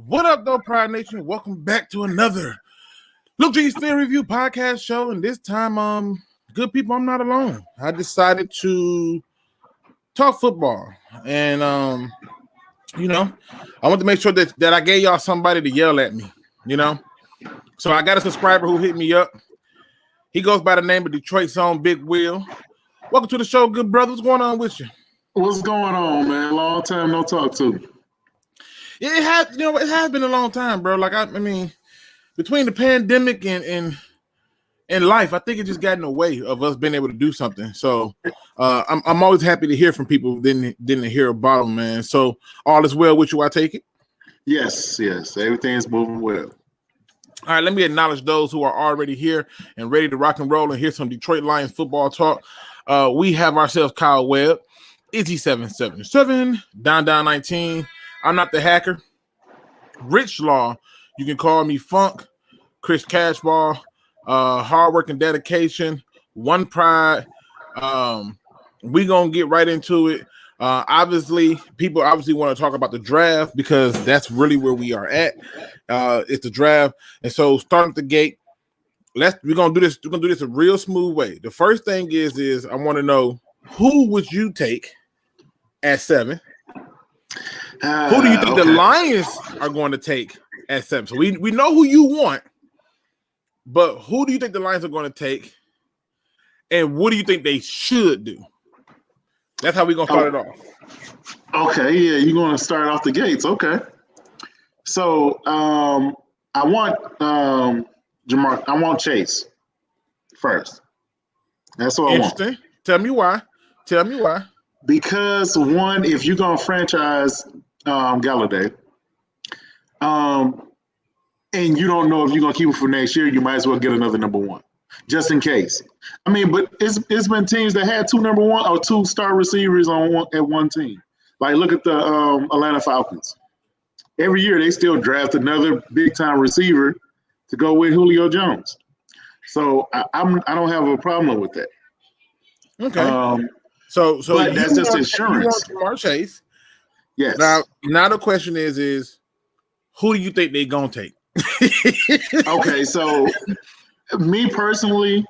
What up, though, Pride Nation? Welcome back to another Lukegsfieldreview podcast show. And this time, good people, I'm not alone. I decided to talk football. And, I want to make sure that I gave y'all somebody to yell at me, So I got a subscriber who hit me up. He goes by the name of Detroit's own Big Will. Welcome to the show, good brother. What's going on with you? What's going on, man? Long time no talk to. It has been a long time, bro. Like I mean, between the pandemic and life, I think it just got in the way of us being able to do something. So I'm always happy to hear from people who didn't hear about them, man. So all is well with you, I take it? Yes. Everything's moving well. All right, let me acknowledge those who are already here and ready to rock and roll and hear some Detroit Lions football talk. We have ourselves Kyle Webb, Izzy777, Don 19. I'm not the hacker. Rich Law, you can call me Funk. Chris Cashball, hard work and dedication, One Pride. We gonna get right into it. People want to talk about the draft because that's really where we are at. It's the draft, and so starting at the gate, we're gonna do this. We're gonna do this a real smooth way. The first thing is I want to know, who would you take at 7? Who do you think the Lions are going to take at 7? So we know who you want, but who do you think the Lions are going to take, and what do you think they should do? That's how we're going to start it off. Okay, yeah, you're going to start off the gates. Okay. So I want Jamar. I want Chase first. That's what I want. Interesting. Tell me why. Because one, if you're going to franchise Galladay, and you don't know if you're going to keep it for next year, you might as well get another number one, just in case. I mean, but it's been teams that had 2 number 1 or 2 star receivers at one team. Like, look at the Atlanta Falcons. Every year they still draft another big time receiver to go with Julio Jones. So I don't have a problem with that. Okay. So that's just insurance. You want Jamar Chase. Yes. Now the question is who do you think they're gonna take? Okay, so me personally,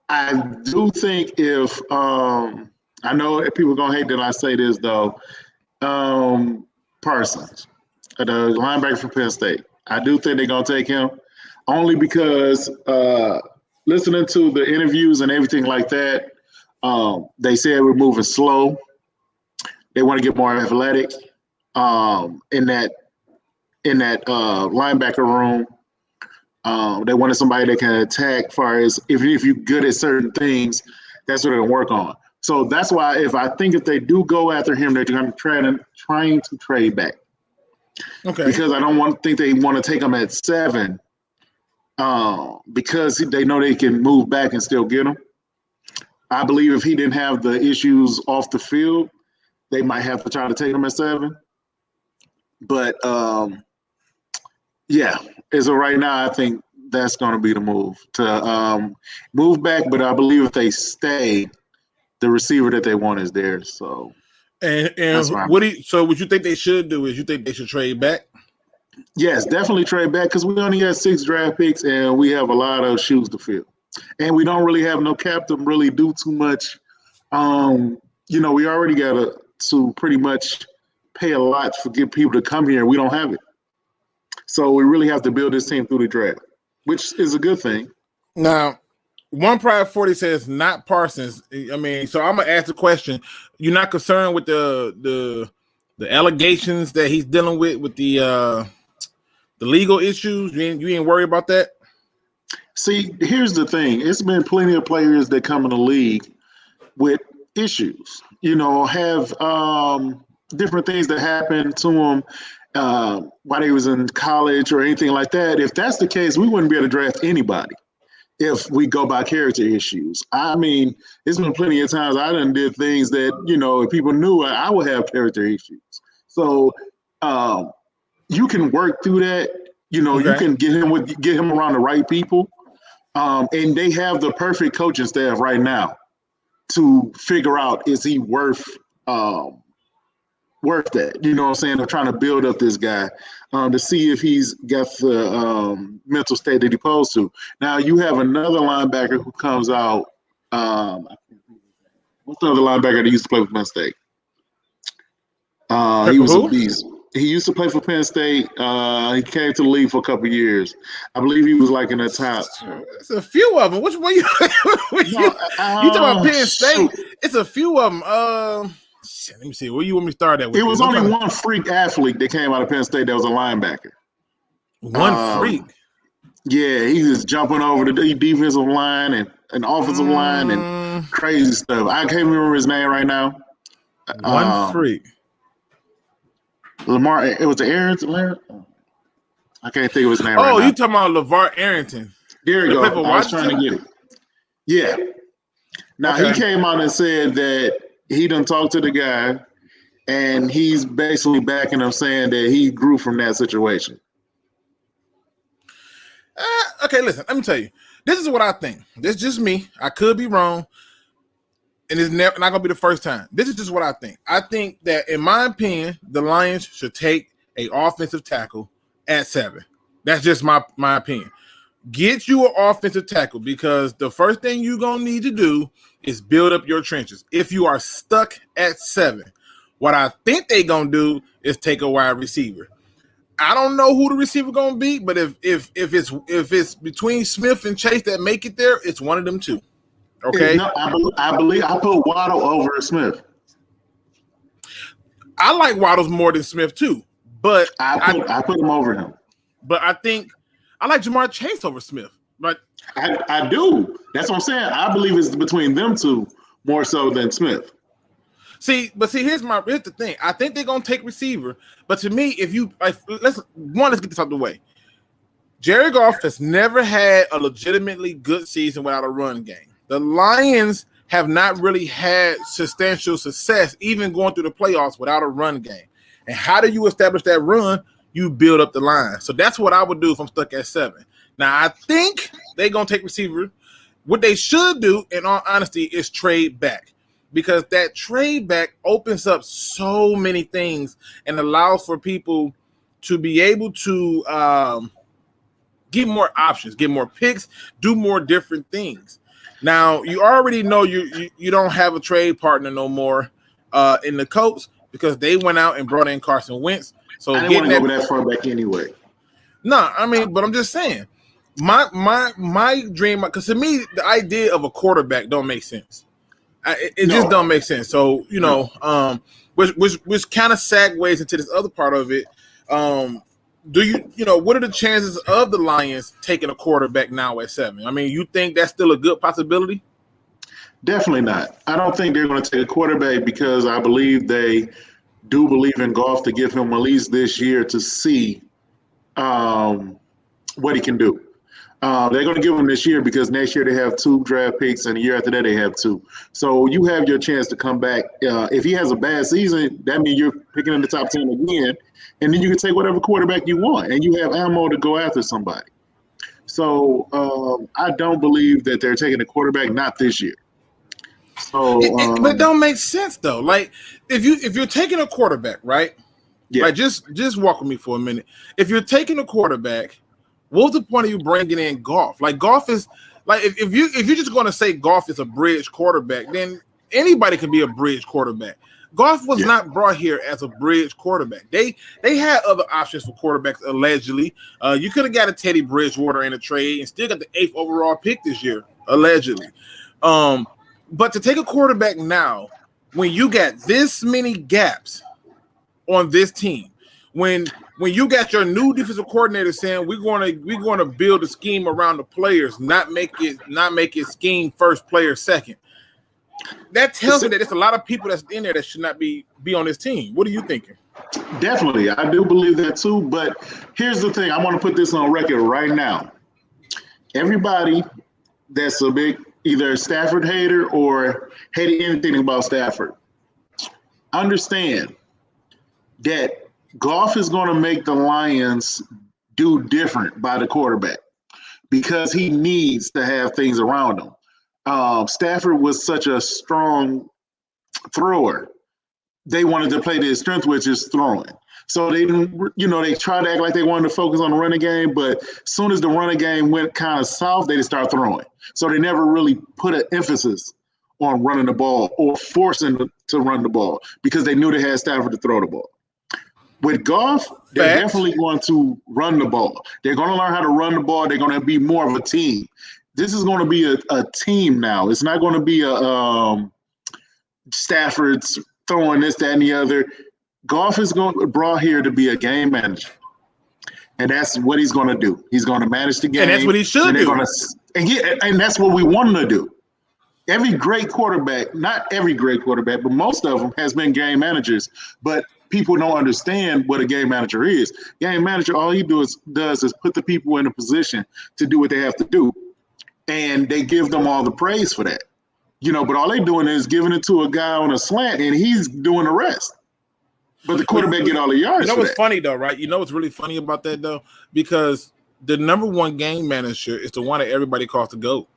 I do think if I know people are gonna hate that I say this though, Parsons, the linebacker from Penn State. I do think they're gonna take him only because listening to the interviews and everything like that. They said we're moving slow. They want to get more athletic in that linebacker room. They wanted somebody that can attack. As far as if you're good at certain things, that's what they're gonna work on. So that's why if they do go after him, they're going to trying to trade back. Okay. Because I don't think they want to take him at 7. Because they know they can move back and still get him. I believe if he didn't have the issues off the field, they might have to try to take him at 7. But, as of right now, I think that's going to be the move to move back. But I believe if they stay, the receiver that they want is there. So, and what you think they should do is you think they should trade back? Yes, definitely trade back because we only have 6 draft picks and we have a lot of shoes to fill. And we don't really have no cap to really do too much. We already got to pretty much pay a lot for get people to come here. We don't have it. So we really have to build this team through the draft, which is a good thing. Now, One Pride 40 says not Parsons. I mean, so I'm going to ask the question. You're not concerned with the allegations that he's dealing with the legal issues? You ain't worried about that? See, here's the thing. It's been plenty of players that come in the league with issues, have different things that happen to them while they was in college or anything like that. If that's the case, we wouldn't be able to draft anybody if we go by character issues. I mean, it's been plenty of times I done did things that, if people knew I would have character issues. So you can work through that. You can get him around the right people. And they have the perfect coaching staff right now to figure out, is he worth that? You know what I'm saying? They're trying to build up this guy to see if he's got the mental state that he's supposed to. Now you have another linebacker who comes out. What's the other linebacker that used to play with Penn State? He was a beast. He used to play for Penn State. He came to the league for a couple of years. I believe he was like in the top. It's a few of them. Which one you talking about Penn State? Shoot. It's a few of them. Let me see. Where you want me to start at? It was only one freak athlete that came out of Penn State that was a linebacker. One freak? Yeah, he was jumping over the defensive line and offensive line and crazy stuff. I can't remember his name right now. One freak. Lamar, it was the Arrington. I can't think of his name right now. Oh, you talking about LeVar Arrington. There you go. I was trying to get it. Yeah. Now, He came out and said that he done talked to the guy, and he's basically backing him, saying that he grew from that situation. Okay, listen, let me tell you. This is what I think. This is just me. I could be wrong. And it's never not gonna be the first time. This is just what I think. I think that, in my opinion, the Lions should take an offensive tackle at 7. That's just my opinion. Get you an offensive tackle, because the first thing you're gonna need to do is build up your trenches. If you are stuck at 7, what I think they're gonna do is take a wide receiver. I don't know who the receiver gonna be, but if it's between Smith and Chase that make it there, it's one of them two. Okay, no, I believe I put Waddle over Smith. I like Waddles more than Smith too, but I put him over him. But I think I like Jamar Chase over Smith. But I do. That's what I'm saying. I believe it's between them two more so than Smith. See, here's the thing. I think they're gonna take receiver, but to me, if you let's get this out of the way. Jared Goff has never had a legitimately good season without a run game. The Lions have not really had substantial success, even going through the playoffs, without a run game. And how do you establish that run? You build up the line. So that's what I would do if I'm stuck at 7. Now, I think they're going to take receiver. What they should do, in all honesty, is trade back, because that trade back opens up so many things and allows for people to be able to get more options, get more picks, do more different things. Now, you already know you don't have a trade partner no more in the Colts, because they went out and brought in Carson Wentz. So I didn't want to go that far back anyway. No, I mean, but I'm just saying, my dream, because to me, the idea of a quarterback don't make sense. It just don't make sense. So, you know, which kind of segues into this other part of it. Do you know, what are the chances of the Lions taking a quarterback now at 7? I mean, you think that's still a good possibility? Definitely not. I don't think they're going to take a quarterback, because I believe they do believe in Goff to give him at least this year to see what he can do. They're going to give him this year because next year they have 2 draft picks, and the year after that they have 2. So you have your chance to come back. If he has a bad season, that means you're picking in the top 10 again, and then you can take whatever quarterback you want, and you have ammo to go after somebody. So I don't believe that they're taking a quarterback, not this year. So, but it don't make sense though. Like if you're taking a quarterback, right? Yeah. Like just walk with me for a minute. If you're taking a quarterback, what's the point of you bringing in Goff? Like Goff is like if you're just going to say Goff is a bridge quarterback, then anybody can be a bridge quarterback. Goff was not brought here as a bridge quarterback. They had other options for quarterbacks allegedly. You could have got a Teddy Bridgewater in a trade and still got the 8th overall pick this year allegedly. But to take a quarterback now, when you got this many gaps on this team, when you got your new defensive coordinator saying we're going to build a scheme around the players, not make it scheme first, player second, that tells me that there's a lot of people that's in there that should not be on this team. What are you thinking? Definitely, I do believe that too. But here's the thing: I want to put this on record right now. Everybody that's a big either Stafford hater or hated anything about Stafford, understand that Goff is going to make the Lions do different by the quarterback, because he needs to have things around him. Stafford was such a strong thrower. They wanted to play to his strength, which is throwing. So they tried to act like they wanted to focus on the running game, but as soon as the running game went kind of south, they just started throwing. So they never really put an emphasis on running the ball or forcing to run the ball because they knew they had Stafford to throw the ball. With Goff, they're definitely going to run the ball. They're going to learn how to run the ball. They're going to be more of a team. This is going to be a team now. It's not going to be a Stafford's throwing this, that, and the other. Goff is brought here to be a game manager. And that's what he's going to do. He's going to manage the game. And that's what he should do. And that's what we want him to do. Every great quarterback, not every great quarterback, but most of them has been game managers. But people don't understand what a game manager is. Game manager, all he does is put the people in a position to do what they have to do. And they give them all the praise for that. But all they're doing is giving it to a guy on a slant, and he's doing the rest. But the quarterback get all the yards. You know what's funny, though, right? You know what's really funny about that, though? Because the number one game manager is the one that everybody calls the GOAT.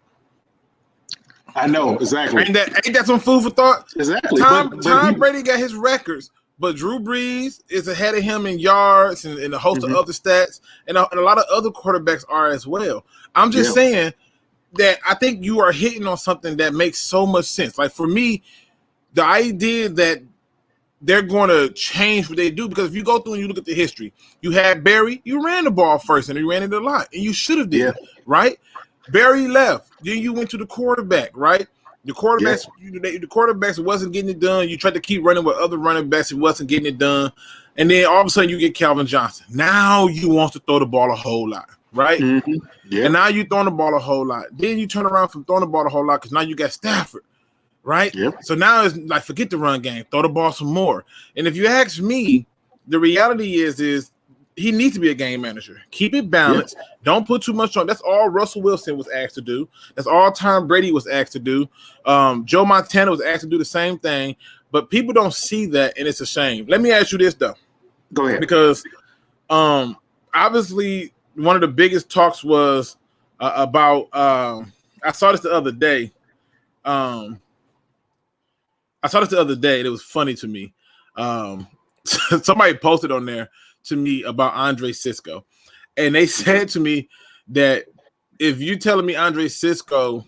I know, exactly. Ain't that some food for thought? Exactly. Tom Brady got his records, but Drew Brees is ahead of him in yards and a host of other stats, and a lot of other quarterbacks are as well. I'm just saying that I think you are hitting on something that makes so much sense. Like, for me, the idea that they're going to change what they do, because if you go through and you look at the history, you had Barry, you ran the ball first, and you ran it a lot, and you should have did, right? Barry left. Then you went to the quarterback, right? The quarterbacks, the quarterbacks wasn't getting it done. You tried to keep running with other running backs, it wasn't getting it done. And then all of a sudden you get Calvin Johnson. Now you want to throw the ball a whole lot, right? Mm-hmm. Yeah. And now you're throwing the ball a whole lot. Then you turn around from throwing the ball a whole lot because now you got Stafford, right? Yep. So now it's like, forget the run game, throw the ball some more. And if you ask me, the reality is he needs to be a game manager. Keep it balanced. Yep. Don't put too much on. That's all Russell Wilson was asked to do. That's all Tom Brady was asked to do. Joe Montana was asked to do the same thing. But people don't see that, and it's a shame. Let me ask you this, though. Go ahead. Because obviously one of the biggest talks was about I saw this the other day. And it was funny to me. Somebody posted on there to me about Andre Cisco. And they said to me that if you're telling me Andre Cisco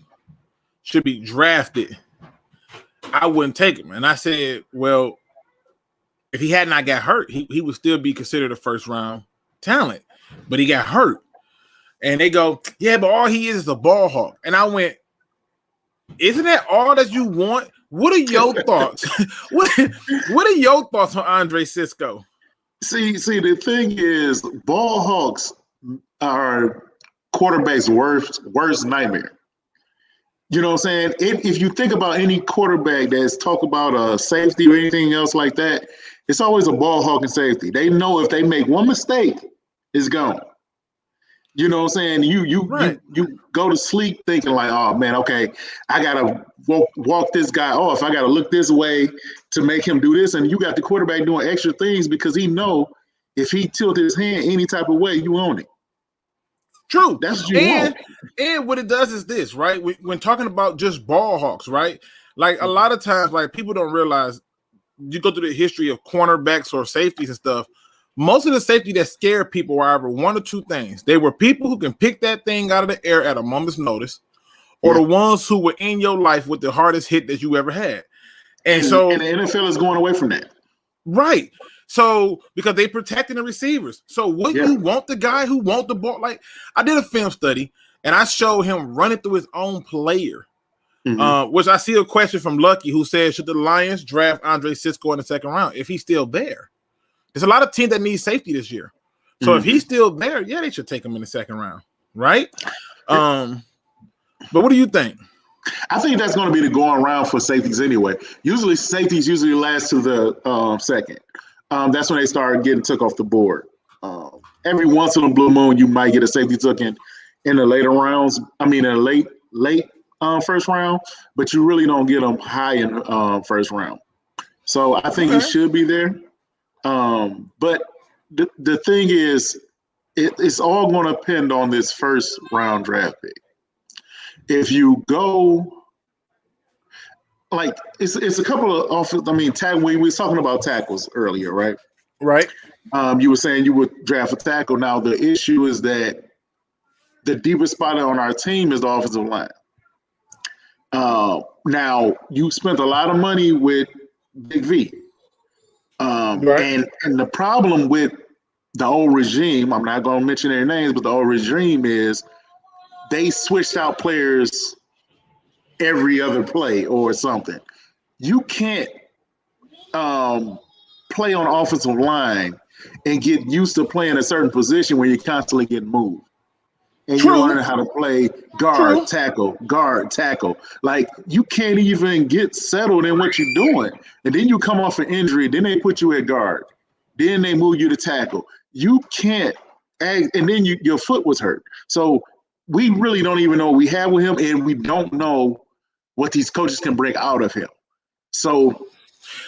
should be drafted, I wouldn't take him. And I said, well, if he had not got hurt, he would still be considered a first-round talent. But he got hurt. And they go, yeah, but all he is a ball hawk. And I went, isn't that all that you want? What are your thoughts? What are your thoughts on Andre Cisco? See, the thing is, ball hawks are quarterback's worst nightmare. You know what I'm saying? If you think about any quarterback that's talk about a safety or anything else like that, it's always a ball hawk and safety. They know if they make one mistake, it's gone. You know what I'm saying? You go to sleep thinking like, oh man, okay, I gotta walk this guy off. I gotta look this way to make him do this, and you got the quarterback doing extra things because he know if he tilt his hand any type of way, you own it. True. That's what you want. And what it does is this, right? When talking about just ball hawks, right? Like a lot of times, like people don't realize, you go through the history of cornerbacks or safeties and stuff. Most of the safety that scared people were either one or two things. They were people who can pick that thing out of the air at a moment's notice, or the ones who were in your life with the hardest hit that you ever had. And the NFL is going away from that. Right. So because they protecting the receivers. So wouldn't you want the guy who want the ball? Like I did a film study and I showed him running through his own player. Which I see a question from Lucky who says, should the Lions draft Andre Cisco in the second round if he's still there? There's a lot of teams that need safety this year. So if he's still there, they should take him in the second round, right? But what do you think? I think that's going to be the going round for safeties anyway. Usually safeties last to the second. That's when they start getting took off the board. Every once in a blue moon, you might get a safety took in the later rounds. I mean, in a late first round, but you really don't get them high in first round. So I think he should be there. But the thing is, it's all going to depend on this first round draft pick. If you go like it's a couple of offense. I mean, we was talking about tackles earlier, right? Right. You were saying you would draft a tackle. Now the issue is that the deepest spot on our team is the offensive line. Now you spent a lot of money with Big V, Right. and the problem with the old regime, I'm not going to mention their names, but the old regime is they switched out players every other play or something. You can't play on offensive line and get used to playing a certain position when you're constantly getting moved. And True. you're learning how to play guard, tackle. Like, you can't even get settled in what you're doing. And then you come off an injury, then they put you at guard. Then they move you to tackle. You can't and then your foot was hurt. So we really don't even know what we have with him, and we don't know what these coaches can bring out of him. So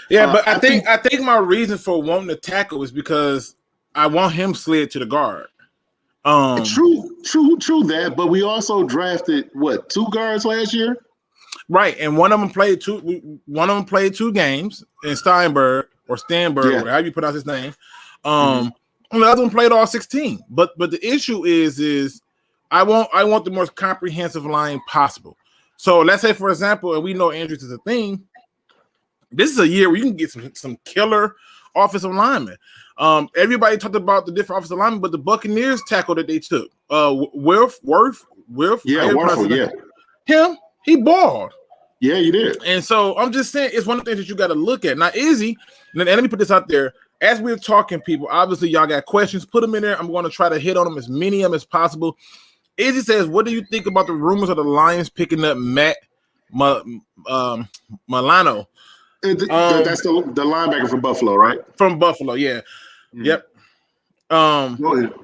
yeah, but I think my reason for wanting to tackle is because I want him slid to the guard. True that, but we also drafted 2 guards last year, right? And one of them played 2 games in Steinberg or Stanberg, whatever you pronounce his name. And the other one played all 16. But the issue is I want the most comprehensive line possible. So let's say, for example, and we know injuries is a thing. This is a year where you can get some killer offensive linemen. Everybody talked about the different offensive linemen, but the Buccaneers tackle that they took, Worth, him, he balled. Yeah, you did. And so I'm just saying, it's one of the things that you got to look at. Now, Izzy, and let me put this out there. As we're talking, people, obviously y'all got questions, put them in there. I'm going to try to hit on them, as many of them as possible. Izzy says, what do you think about the rumors of the Lions picking up Matt Milano? That's the linebacker from Buffalo, right? From Buffalo, yeah. Mm-hmm. Yep.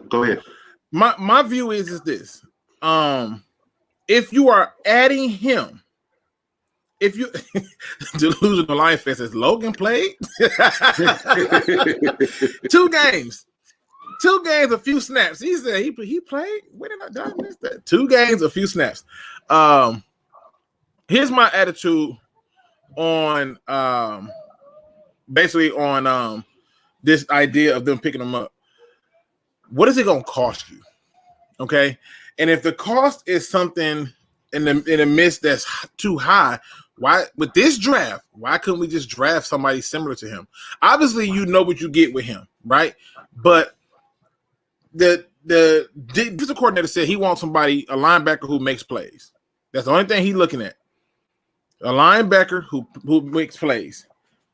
Go ahead. My view is this. If you are adding him, if you delusional Lion fan says Logan played 2 games. 2 games, a few snaps. He said he played. When did I miss that? 2 games, a few snaps. Here's my attitude on basically on this idea of them picking them up. What is it going to cost you? Okay, and if the cost is something in the midst that's too high, why with this draft? Why couldn't we just draft somebody similar to him? Obviously, you know what you get with him, right? But the defensive coordinator said he wants a linebacker who makes plays. That's the only thing he's looking at. A linebacker who makes plays.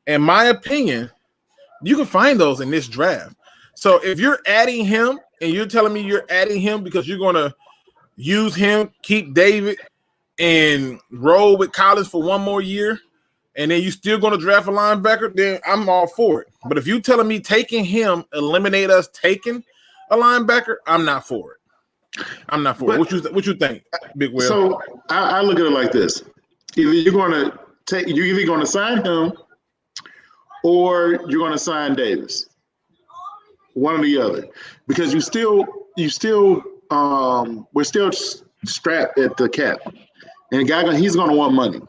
In my opinion, you can find those in this draft. So if you're adding him and you're telling me you're adding him because you're going to use him, keep David, and roll with Collins for 1 more year, and then you still going to draft a linebacker, then I'm all for it. But if you're telling me taking him eliminate us taking a linebacker, I'm not for it. I'm not for it. What you think, Big Will? So I look at it like this: you're either going to sign him, or you're going to sign Davis. One or the other, because we're still strapped at the cap, and he's going to want money,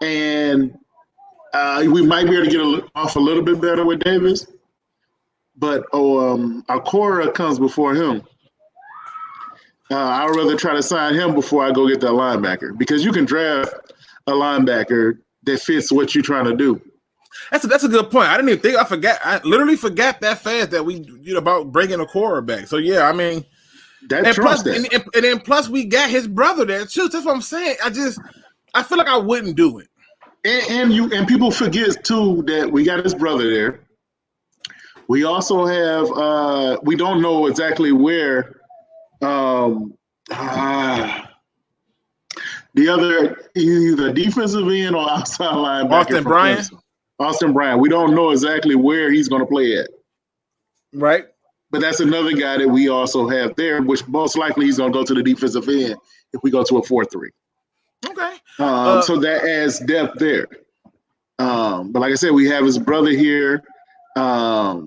and we might be able to get off a little bit better with Davis, but Alcora comes before him. I'd rather try to sign him before I go get that linebacker, because you can draft a linebacker that fits what you're trying to do. That's a good point. I didn't even think. I literally forgot that fast that we about bringing a quarterback. So yeah, I mean, plus we got his brother there too. That's what I'm saying. I feel like I wouldn't do it. And people forget too that we got his brother there. We also have we don't know exactly where the other either defensive end or outside linebacker. Austin Bryant. We don't know exactly where he's going to play at. Right. But that's another guy that we also have there, which most likely he's going to go to the defensive end if we go to a 4-3. Okay. So that adds depth there. But like I said, we have his brother here. I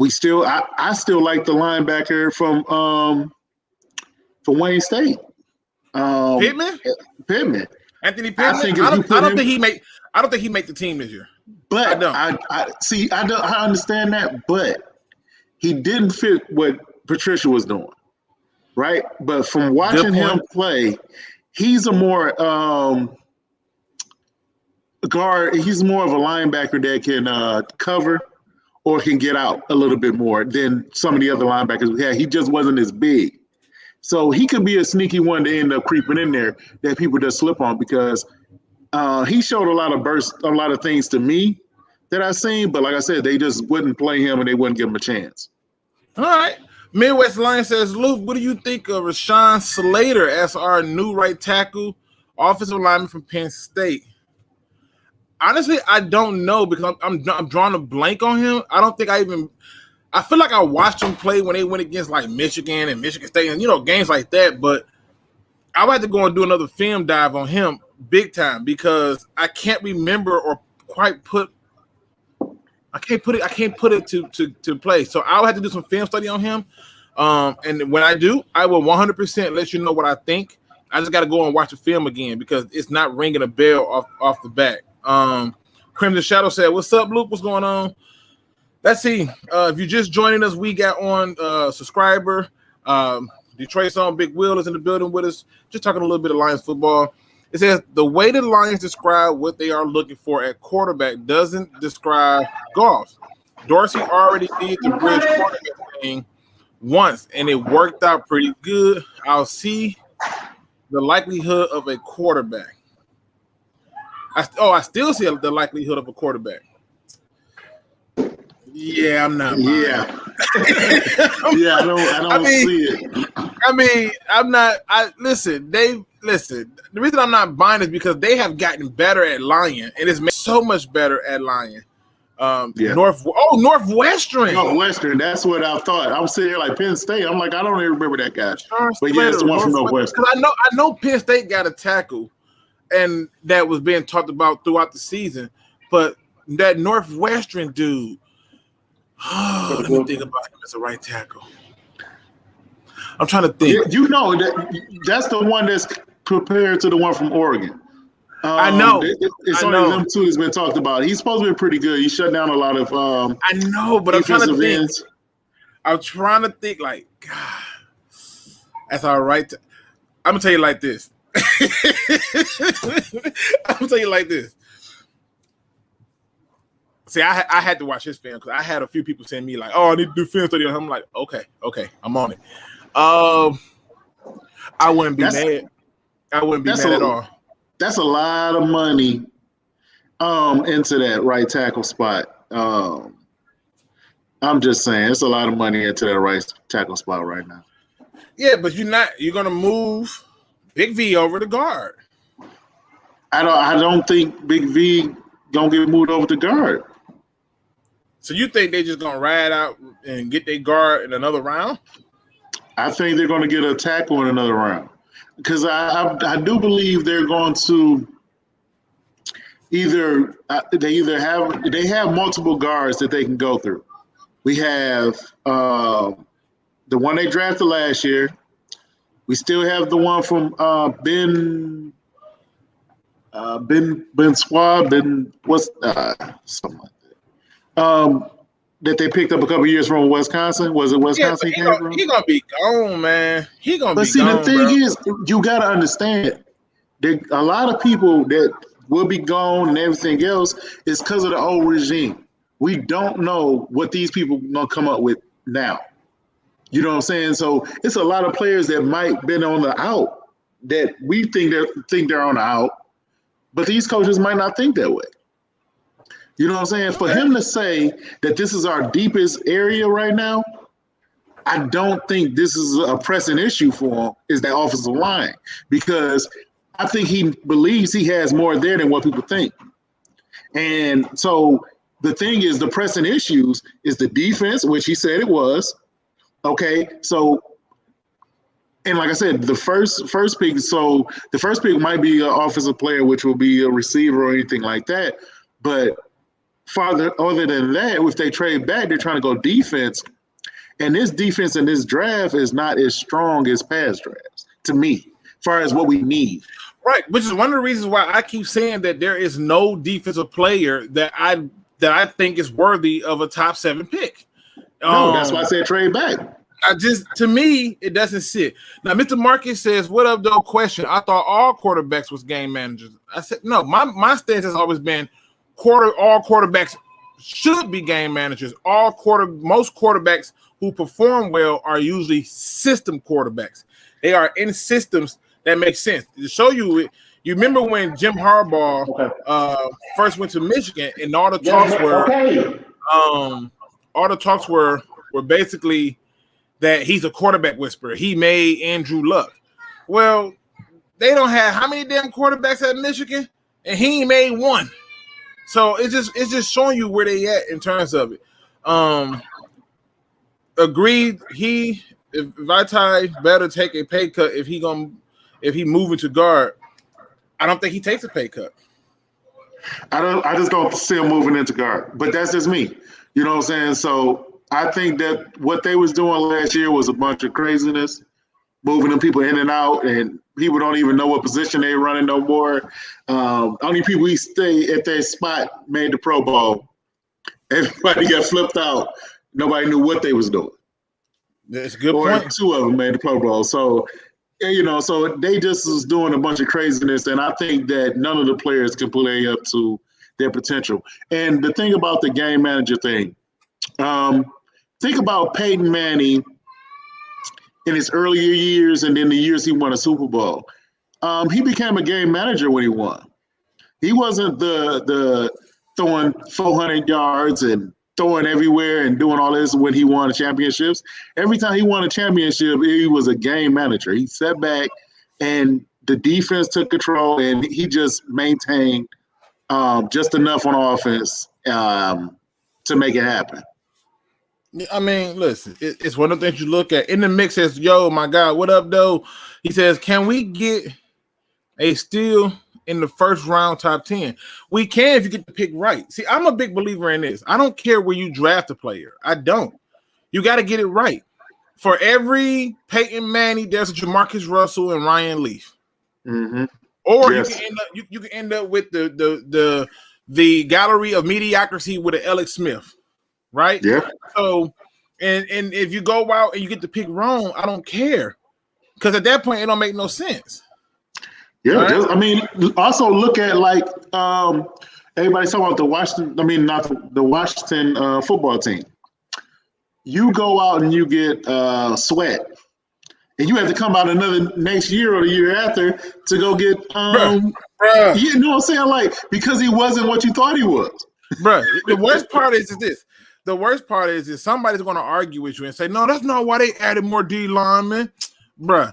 still like the linebacker from Wayne State. Pittman? Pittman. Anthony Pittman. I don't think he make the team this year. But I understand that, but he didn't fit what Patricia was doing, right? But from watching him play, he's a more guard. He's more of a linebacker that can cover or can get out a little bit more than some of the other linebackers we had. He just wasn't as big. So he could be a sneaky one to end up creeping in there that people just slip on because he showed a lot of bursts, a lot of things to me that I've seen. But like I said, they just wouldn't play him and they wouldn't give him a chance. All right. Midwest Lion says, Luke, what do you think of Rashawn Slater as our new right tackle, offensive lineman from Penn State? Honestly, I don't know because I'm drawing a blank on him. I don't think I feel like I watched him play when they went against like Michigan and Michigan State and, games like that. But I would have to go and do another film dive on him big time because I can't remember or quite I can't put it to play. So I'll have to do some film study on him. And when I do, I will 100% let you know what I think. I just got to go and watch the film again because it's not ringing a bell off the bat. Crimson Shadow said, "What's up, Luke? What's going on?" Let's see. If you're just joining us, we got on subscriber. Detroit's own Big Will is in the building with us, just talking a little bit of Lions football. It says the way the Lions describe what they are looking for at quarterback doesn't describe Goff. Dorsey already did the bridge quarterback thing once, and it worked out pretty good. I'll see the likelihood of a quarterback. I still see the likelihood of a quarterback. Yeah, I'm not. Yeah, I don't see it. I mean, I'm not. Listen. The reason I'm not buying is because they have gotten better at Lion, and it's made so much better at Lion. Northwestern. Northwestern. That's what I thought. I was sitting here like Penn State. I'm like, I don't even remember that guy. But yeah, it's the one from Northwestern. Because I know Penn State got a tackle, and that was being talked about throughout the season. But that Northwestern dude. Let me think about him as a right tackle. I'm trying to think. That's the one that's compared to the one from Oregon. I know. It's only them two that's been talked about. He's supposed to be pretty good. He shut down a lot of I know, but I'm trying to think. I'm trying to think like, God, that's all right. I'm going to tell you like this. See, I had to watch his film because I had a few people saying me like, "Oh, I need to do film study on him." I'm like, okay, I'm on it. I wouldn't be mad. I wouldn't be mad at all. That's a lot of money into that right tackle spot. I'm just saying, it's a lot of money into that right tackle spot right now. Yeah, but you're gonna move Big V over to guard. I don't think Big V gonna get moved over to guard. So you think they just gonna ride out and get their guard in another round? I think they're gonna get a tackle in another round because I do believe they're going to they have multiple guards that they can go through. We have the one they drafted last year. We still have the one from Ben Swab, something like that. That they picked up a couple years from Wisconsin. Was it Wisconsin? He's gonna be gone, man. But see, the thing is, you gotta understand, a lot of people that will be gone and everything else is because of the old regime. We don't know what these people gonna come up with now. You know what I'm saying? So it's a lot of players that might been on the out that we think they're on the out, but these coaches might not think that way. You know what I'm saying? For him to say that this is our deepest area right now, I don't think this is a pressing issue for him, is that offensive line, because I think he believes he has more there than what people think. And so the thing is, the pressing issues is the defense, which he said it was. Okay, so, and like I said, the first pick, so the first pick might be an offensive player, which will be a receiver or anything like that. But other than that, if they trade back, they're trying to go defense. And this defense in this draft is not as strong as past drafts, to me, as far as what we need. Right, which is one of the reasons why I keep saying that there is no defensive player that I think is worthy of a top 7 pick. No, that's why I said trade back. To me, it doesn't sit. Now, Mr. Marcus says, "What up, though?" Question. I thought all quarterbacks was game managers. I said, no. My stance has always been all quarterbacks should be game managers. Most quarterbacks who perform well are usually system quarterbacks. They are in systems that make sense. To show you it, you remember when Jim Harbaugh first went to Michigan, and all the talks were basically that he's a quarterback whisperer. He made Andrew Luck. Well, they don't have how many damn quarterbacks at Michigan, and he ain't made one. So it's just showing you where they at in terms of it. Agreed. If Vitae better take a pay cut if he moving to guard. I don't think he takes a pay cut. I just don't see him moving into guard. But that's just me. You know what I'm saying? So I think that what they was doing last year was a bunch of craziness, moving them people in and out, and people don't even know what position they're running no more. Only people who stay at their spot made the Pro Bowl. Everybody got flipped out. Nobody knew what they was doing. That's a good point. 2 of them made the Pro Bowl. So, so they just was doing a bunch of craziness, and I think that none of the players can play up to their potential. And the thing about the game manager thing, think about Peyton Manning in his earlier years and then the years he won a Super Bowl. He became a game manager when he won. He wasn't the throwing 400 yards and throwing everywhere and doing all this when he won the championships. Every time he won a championship, he was a game manager. He sat back and the defense took control, and he just maintained just enough on offense to make it happen. I mean, listen, it's one of the things you look at. In the mix says, "Yo, my God, what up, though?" He says, "Can we get a steal in the first round top 10? We can if you get the pick right." See, I'm a big believer in this. I don't care where you draft a player. I don't. You got to get it right. For every Peyton Manning, there's a Jamarcus Russell and Ryan Leaf. Mm-hmm. Or yes. you can end up with the gallery of mediocrity with an Alex Smith, right? Yeah. So, and if you go out and you get the pick wrong, I don't care, because at that point it don't make no sense. Yeah, right? Also look at like everybody's talking about the Washington. Not the Washington football team. You go out and you get Sweat, and you have to come out another next year or the year after to go get you know what I'm saying? Like, because he wasn't what you thought he was. Bruh, the worst part is this. The worst part is somebody's going to argue with you and say, "No, that's not why they added more D linemen." Bruh.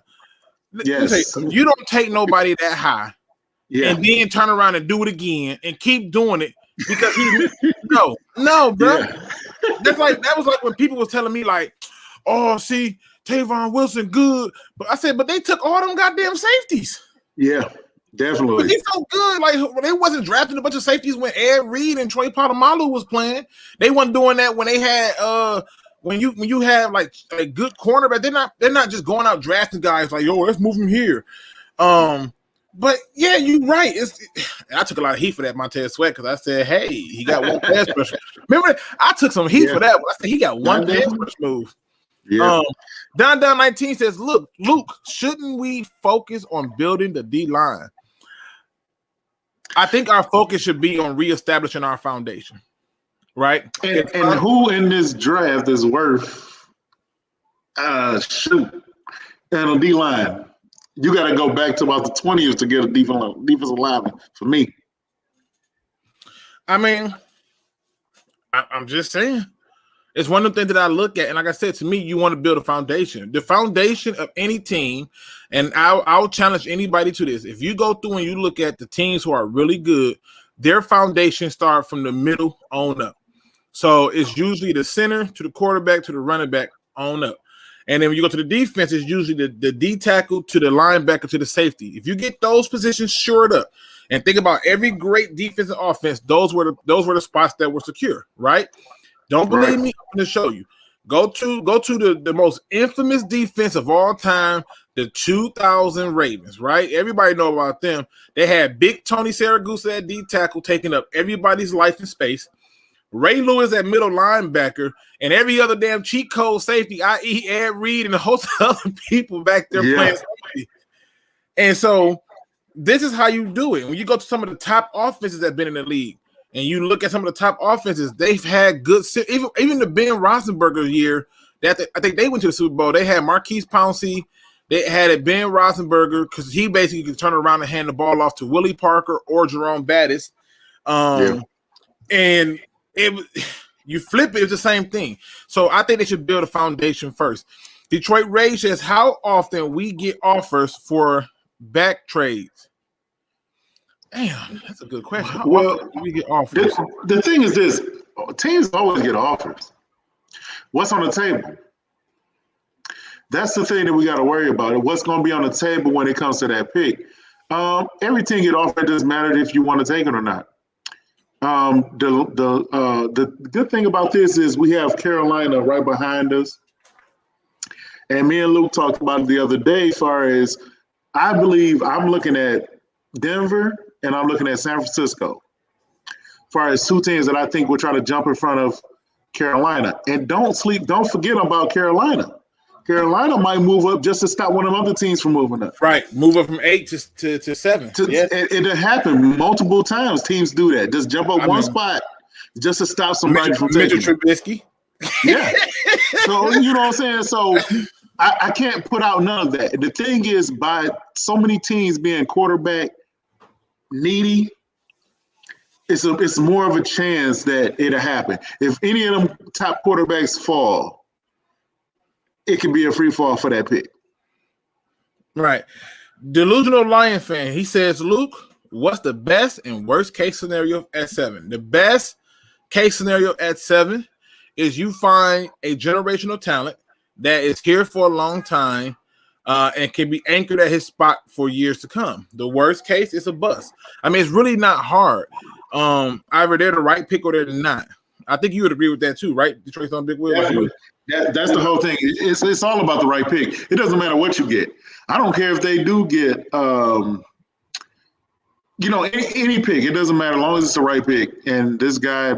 Yes. You don't take nobody that high, and then turn around and do it again and keep doing it because no, bro. Yeah. That was like when people was telling me like, "Oh, see, Tavon Wilson good," but I said, "But they took all them goddamn safeties." Yeah, definitely. But he's so good. Like, they wasn't drafting a bunch of safeties when Ed Reed and Troy Polamalu was playing. They wasn't doing that when they had when you have like a good cornerback. They're not just going out drafting guys like, "Yo, let's move him here." But yeah, you're right. I took a lot of heat for that Montez Sweat because I said, "Hey, he got one pass rush." Remember, I took some heat for that. I said he got one pass rush move. Yeah. Down 19 says, "Look, Luke, shouldn't we focus on building the D line?" I think our focus should be on reestablishing our foundation, right? And who in this draft is worth shoot? And a D line, you got to go back to about the 20s to get a defensive lineman for me. I mean, I'm just saying. It's one of the things that I look at, and like I said, to me, you want to build a foundation. The foundation of any team, and I'll challenge anybody to this. If you go through and you look at the teams who are really good, their foundation starts from the middle on up. So it's usually the center to the quarterback to the running back on up. And then when you go to the defense, it's usually the D tackle to the linebacker to the safety. If you get those positions shored up, and think about every great defensive offense, those were the spots that were secure, right? Don't believe me? I'm going to show you. Go to the most infamous defense of all time, the 2000 Ravens, right? Everybody know about them. They had big Tony Saragusa at D tackle, taking up everybody's life and space. Ray Lewis at middle linebacker, and every other damn cheat code safety, i.e. Ed Reed and a host of other people back there playing safety. And so this is how you do it. When you go to some of the top offenses that have been in the league, and you look at some of the top offenses, they've had good – even the Ben Roethlisberger year, I think they went to the Super Bowl. They had Marquise Pouncey. They had a Ben Roethlisberger because he basically could turn around and hand the ball off to Willie Parker or Jerome Bettis. And you flip it, it's the same thing. So I think they should build a foundation first. Detroit Rage says, how often we get offers for back trades? Damn, that's a good question. How often do we get offers? The thing is this, teams always get offers. What's on the table? That's the thing that we got to worry about. What's going to be on the table when it comes to that pick? Every team get offered. It doesn't matter if you want to take it or not. The good thing about this is we have Carolina right behind us. And me and Luke talked about it the other day as far as I believe I'm looking at Denver and I'm looking at San Francisco as far as two teams that I think will try to jump in front of Carolina. And don't forget about Carolina. Carolina might move up just to stop one of the other teams from moving up. Right, move up from 8 to 7. It happened multiple times. Teams do that. Just jump up one spot just to stop somebody from taking Mitchell Trubisky. Yeah. So, you know what I'm saying? So I can't put out none of that. The thing is, by so many teams being quarterback needy, it's more of a chance that it'll happen. If any of them top quarterbacks fall, it could be a free fall for that pick. Right. Delusional Lion fan, he says, Luke, what's the best and worst case scenario at 7? The best case scenario at 7 is you find a generational talent that is here for a long time and can be anchored at his spot for years to come. The worst case is a bust. I mean, it's really not hard. Either they're the right pick or they're not. I think you would agree with that too, right? Detroit's on Big Will. That's the whole thing. It's all about the right pick. It doesn't matter what you get. I don't care if they do get, any pick. It doesn't matter as long as it's the right pick. And this guy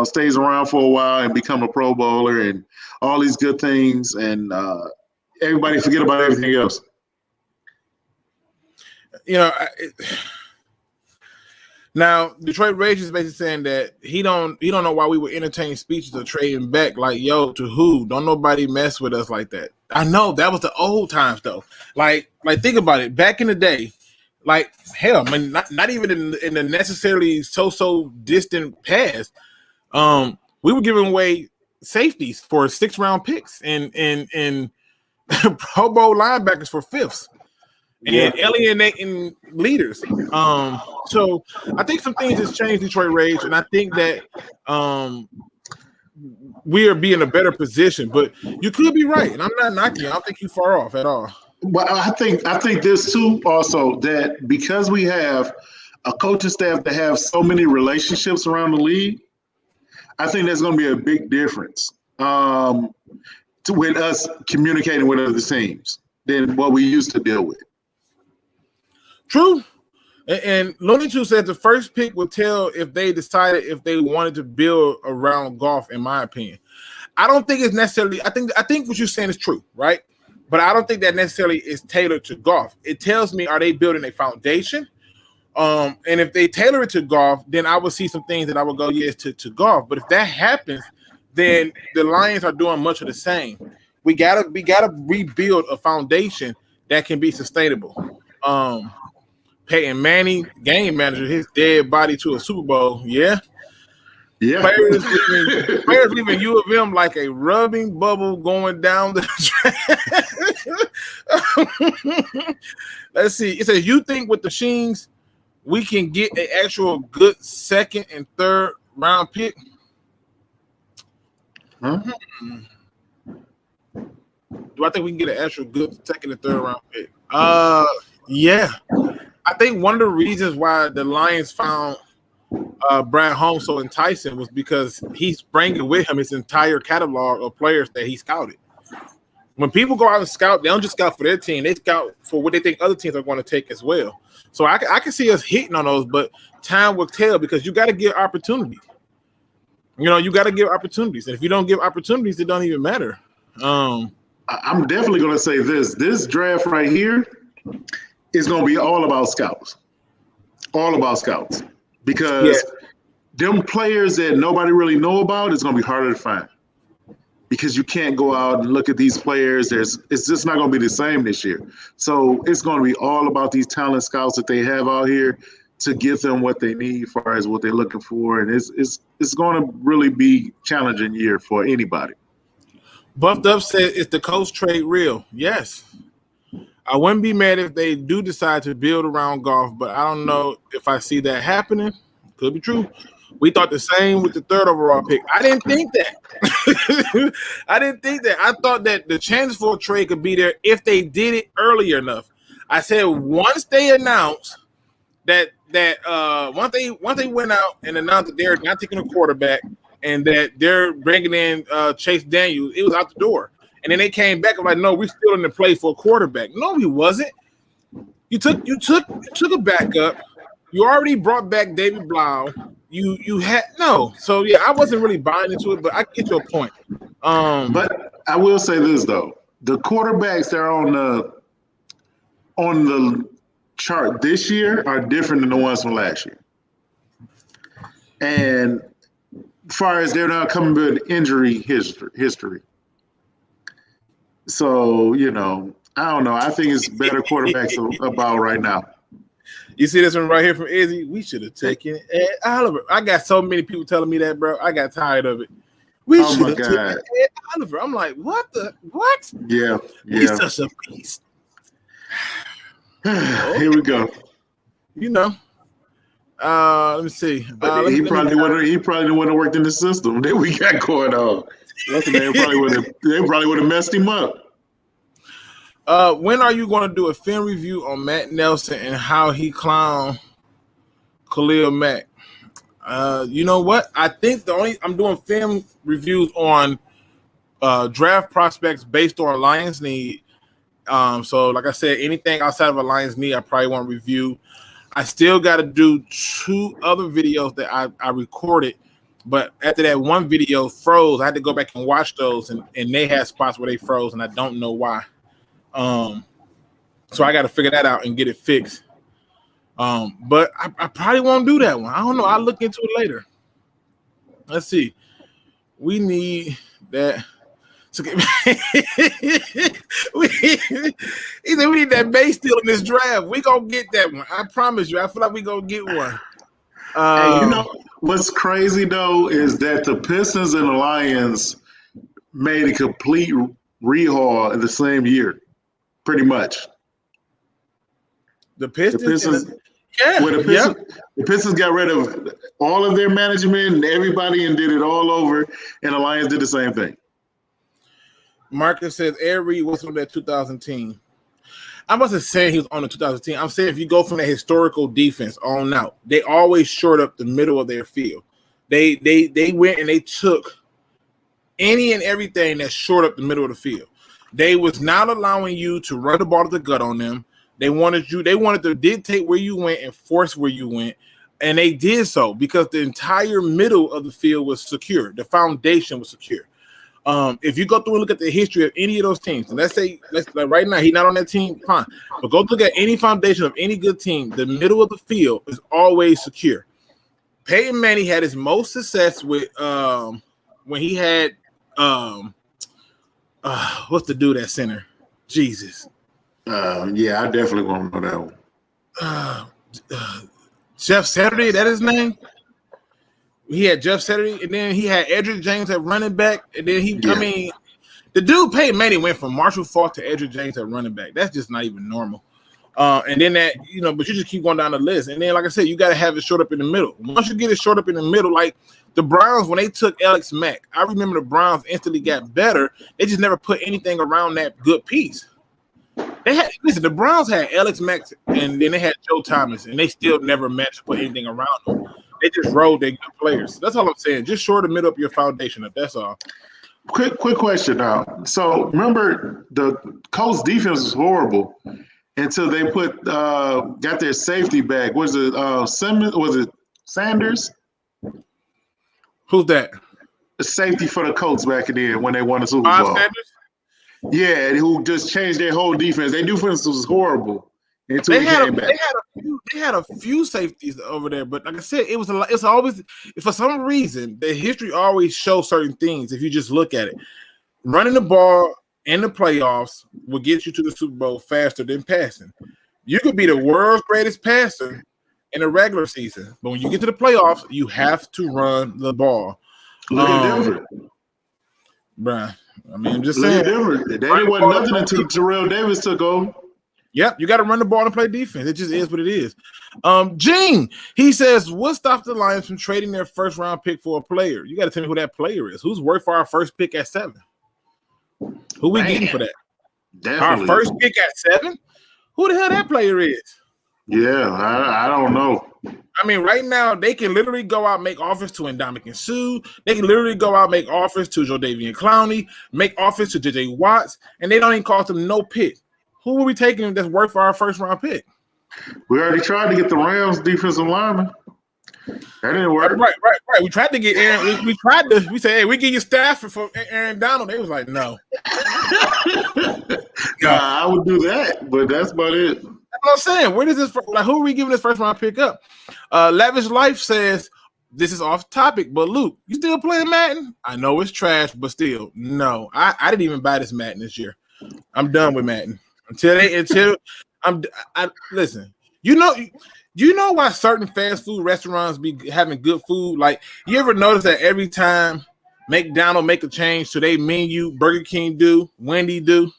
stays around for a while and become a Pro Bowler and all these good things. And everybody forget about everything else. Now, Detroit Rage is basically saying that he don't know why we would entertain speeches of trading back. Like, yo, to who? Don't nobody mess with us like that. I know that was the old times though. Like think about it. Back in the day, like hell, I mean, not even in the necessarily so distant past. We were giving away safeties for 6th-round picks and Pro Bowl linebackers for 5ths. And alienating leaders. So I think some things has changed Detroit Rage, and I think that we are being in a better position. But you could be right, and I'm not knocking you. I don't think you're far off at all. But I think this too also, that because we have a coaching staff that have so many relationships around the league, I think there's going to be a big difference with us communicating with other teams than what we used to deal with. True. And Looney Tunes said the first pick would tell if they decided if they wanted to build around Goff, in my opinion. I don't think it's necessarily – I think what you're saying is true, right? But I don't think that necessarily is tailored to Goff. It tells me, are they building a foundation? And if they tailor it to Goff, then I would see some things that I would go, yes, to Goff. But if that happens, then the Lions are doing much of the same. We gotta rebuild a foundation that can be sustainable. Peyton Manning, game manager, his dead body to a Super Bowl. Yeah. Players leaving U of M like a rubbing bubble going down the track. Let's see. It says, you think with the Sheens we can get an actual good 2nd and 3rd round pick? Huh? Do I think we can get an actual good 2nd and 3rd round pick? Yeah. I think one of the reasons why the Lions found Brad Holmes so enticing was because he's bringing with him his entire catalog of players that he scouted. When people go out and scout, they don't just scout for their team. They scout for what they think other teams are going to take as well. So I can see us hitting on those, but time will tell because you got to give opportunities. You got to give opportunities. And if you don't give opportunities, it don't even matter. I'm definitely going to say this. This draft right here is going to be all about scouts. All about scouts. Because them players that nobody really know about, it's going to be harder to find. Because you can't go out and look at these players. It's just not going to be the same this year. So it's going to be all about these talent scouts that they have out here to give them what they need as far as what they're looking for. And it's going to really be challenging year for anybody. Buffed Up said, is the coach trade real? Yes. I wouldn't be mad if they do decide to build around Goff, but I don't know if I see that happening. Could be true. We thought the same with the 3rd overall pick. I didn't think that. I thought that the chance for a trade could be there if they did it early enough. I said once they announced that once they went out and announced that they're not taking a quarterback and that they're bringing in Chase Daniels, it was out the door. And then they came back and like, no, we're still in the play for a quarterback. No, he wasn't. You took a backup. You already brought back David Blau. You had no. So yeah, I wasn't really buying into it, but I get your point. But I will say this though. The quarterbacks that are on the chart this year are different than the ones from last year. And as far as they're not coming with injury history. So, I don't know. I think it's better quarterbacks about right now. You see this one right here from Izzy? We should have taken Ed Oliver. I got so many people telling me that, bro. I got tired of it. We should have taken Ed Oliver. I'm like, what? Yeah. He's such a beast. Here we go. Let me see. He probably wouldn't have worked in the system that we got going on. They probably would have messed him up. When are you going to do a film review on Matt Nelson and how he clowned Khalil Mack? You know what? I think I'm doing film reviews on draft prospects based on Lions need. So like I said, anything outside of a Lions need, I probably won't review. I still got to do 2 other videos that I recorded, but after that one video froze, I had to go back and watch those, and they had spots where they froze, and I don't know why. So I got to figure that out and get it fixed. But I probably won't do that one. I don't know. I'll look into it later. Let's see. We need that. We need that base steal in this draft. We gonna get that one. I promise you. I feel like we gonna get one. And what's crazy though is that the Pistons and the Lions made a complete rehaul in the same year, pretty much. The Pistons the Pistons got rid of all of their management and everybody and did it all over, and the Lions did the same thing. Marcus says Ed Reed was from that 2000 team. I wasn't saying he was on the 2000 team. I'm saying if you go from the historical defense on out, they always short up the middle of their field. They went and they took any and everything that's short up the middle of the field. They was not allowing you to run the ball to the gut on them. They wanted to dictate where you went and force where you went. And they did so because the entire middle of the field was secure. The foundation was secure. If you go through and look at the history of any of those teams, and let's like right now he's not on that team, fine. But go look at any foundation of any good team. The middle of the field is always secure. Peyton Manning had his most success with when he had what's the dude at center? Jesus. Yeah, I definitely want to know that one. Jeff Saturday, that his name? He had Jeff Saturday, and then he had Edric James at running back, and then the dude Peyton Manning went from Marshall Faulk to Edric James at running back. That's just not even normal. And then that, but you just keep going down the list. And then, like I said, you got to have it short up in the middle. Once you get it short up in the middle, like the Browns, when they took Alex Mack, I remember the Browns instantly got better. They just never put anything around that good piece. The Browns had Alex Mack, and then they had Joe Thomas, and they still never managed to put anything around them. They just rode their good players. That's all I'm saying. Just short the middle up your foundation up. That's all. Quick question now. So remember, the Colts defense was horrible until they got their safety back. Was it Simmons? Was it Sanders? Who's that? The safety for the Colts back then when they won the Super Bowl. Sanders? Yeah, who just changed their whole defense. Their defense was horrible until he came back. They had a few safeties over there, but like I said, it's always, for some reason, the history always shows certain things. If you just look at it, running the ball in the playoffs will get you to the Super Bowl faster than passing. You could be the world's greatest passer in a regular season, but when you get to the playoffs, you have to run the ball. Look at Denver, bruh. I mean, I'm just saying. They didn't want nothing until Jeneral Davis took over. Yep, you got to run the ball and play defense. It just is what it is. Gene, he says, what stops the Lions from trading their first round pick for a player? You got to tell me who that player is. Who's worth for our first pick at 7? Who we getting for that? Definitely. Our first pick at 7? Who the hell that player is? Yeah, I don't know. I mean, right now, they can literally go out and make offers to Ndamukong Suh. They can literally go out and make offers to Jadeveon Clowney, make offers to J.J. Watts, and they don't even cost them no pick. Who are we taking that's worth for our first round pick? We already tried to get the Rams defensive lineman. That didn't work. Right. We tried to get Aaron. We said, hey, we give you Stafford for Aaron Donald. They was like, no. I would do that, but that's about it. That's what I'm saying. Where does this? Like, who are we giving this first round pick up? Lavish Life says this is off topic, but Luke, you still playing Madden? I know it's trash, but still, no. I didn't even buy this Madden this year. I'm done with Madden listen. You know why certain fast food restaurants be having good food? Like, you ever notice that every time McDonald's make a change to their menu, Burger King do, Wendy do,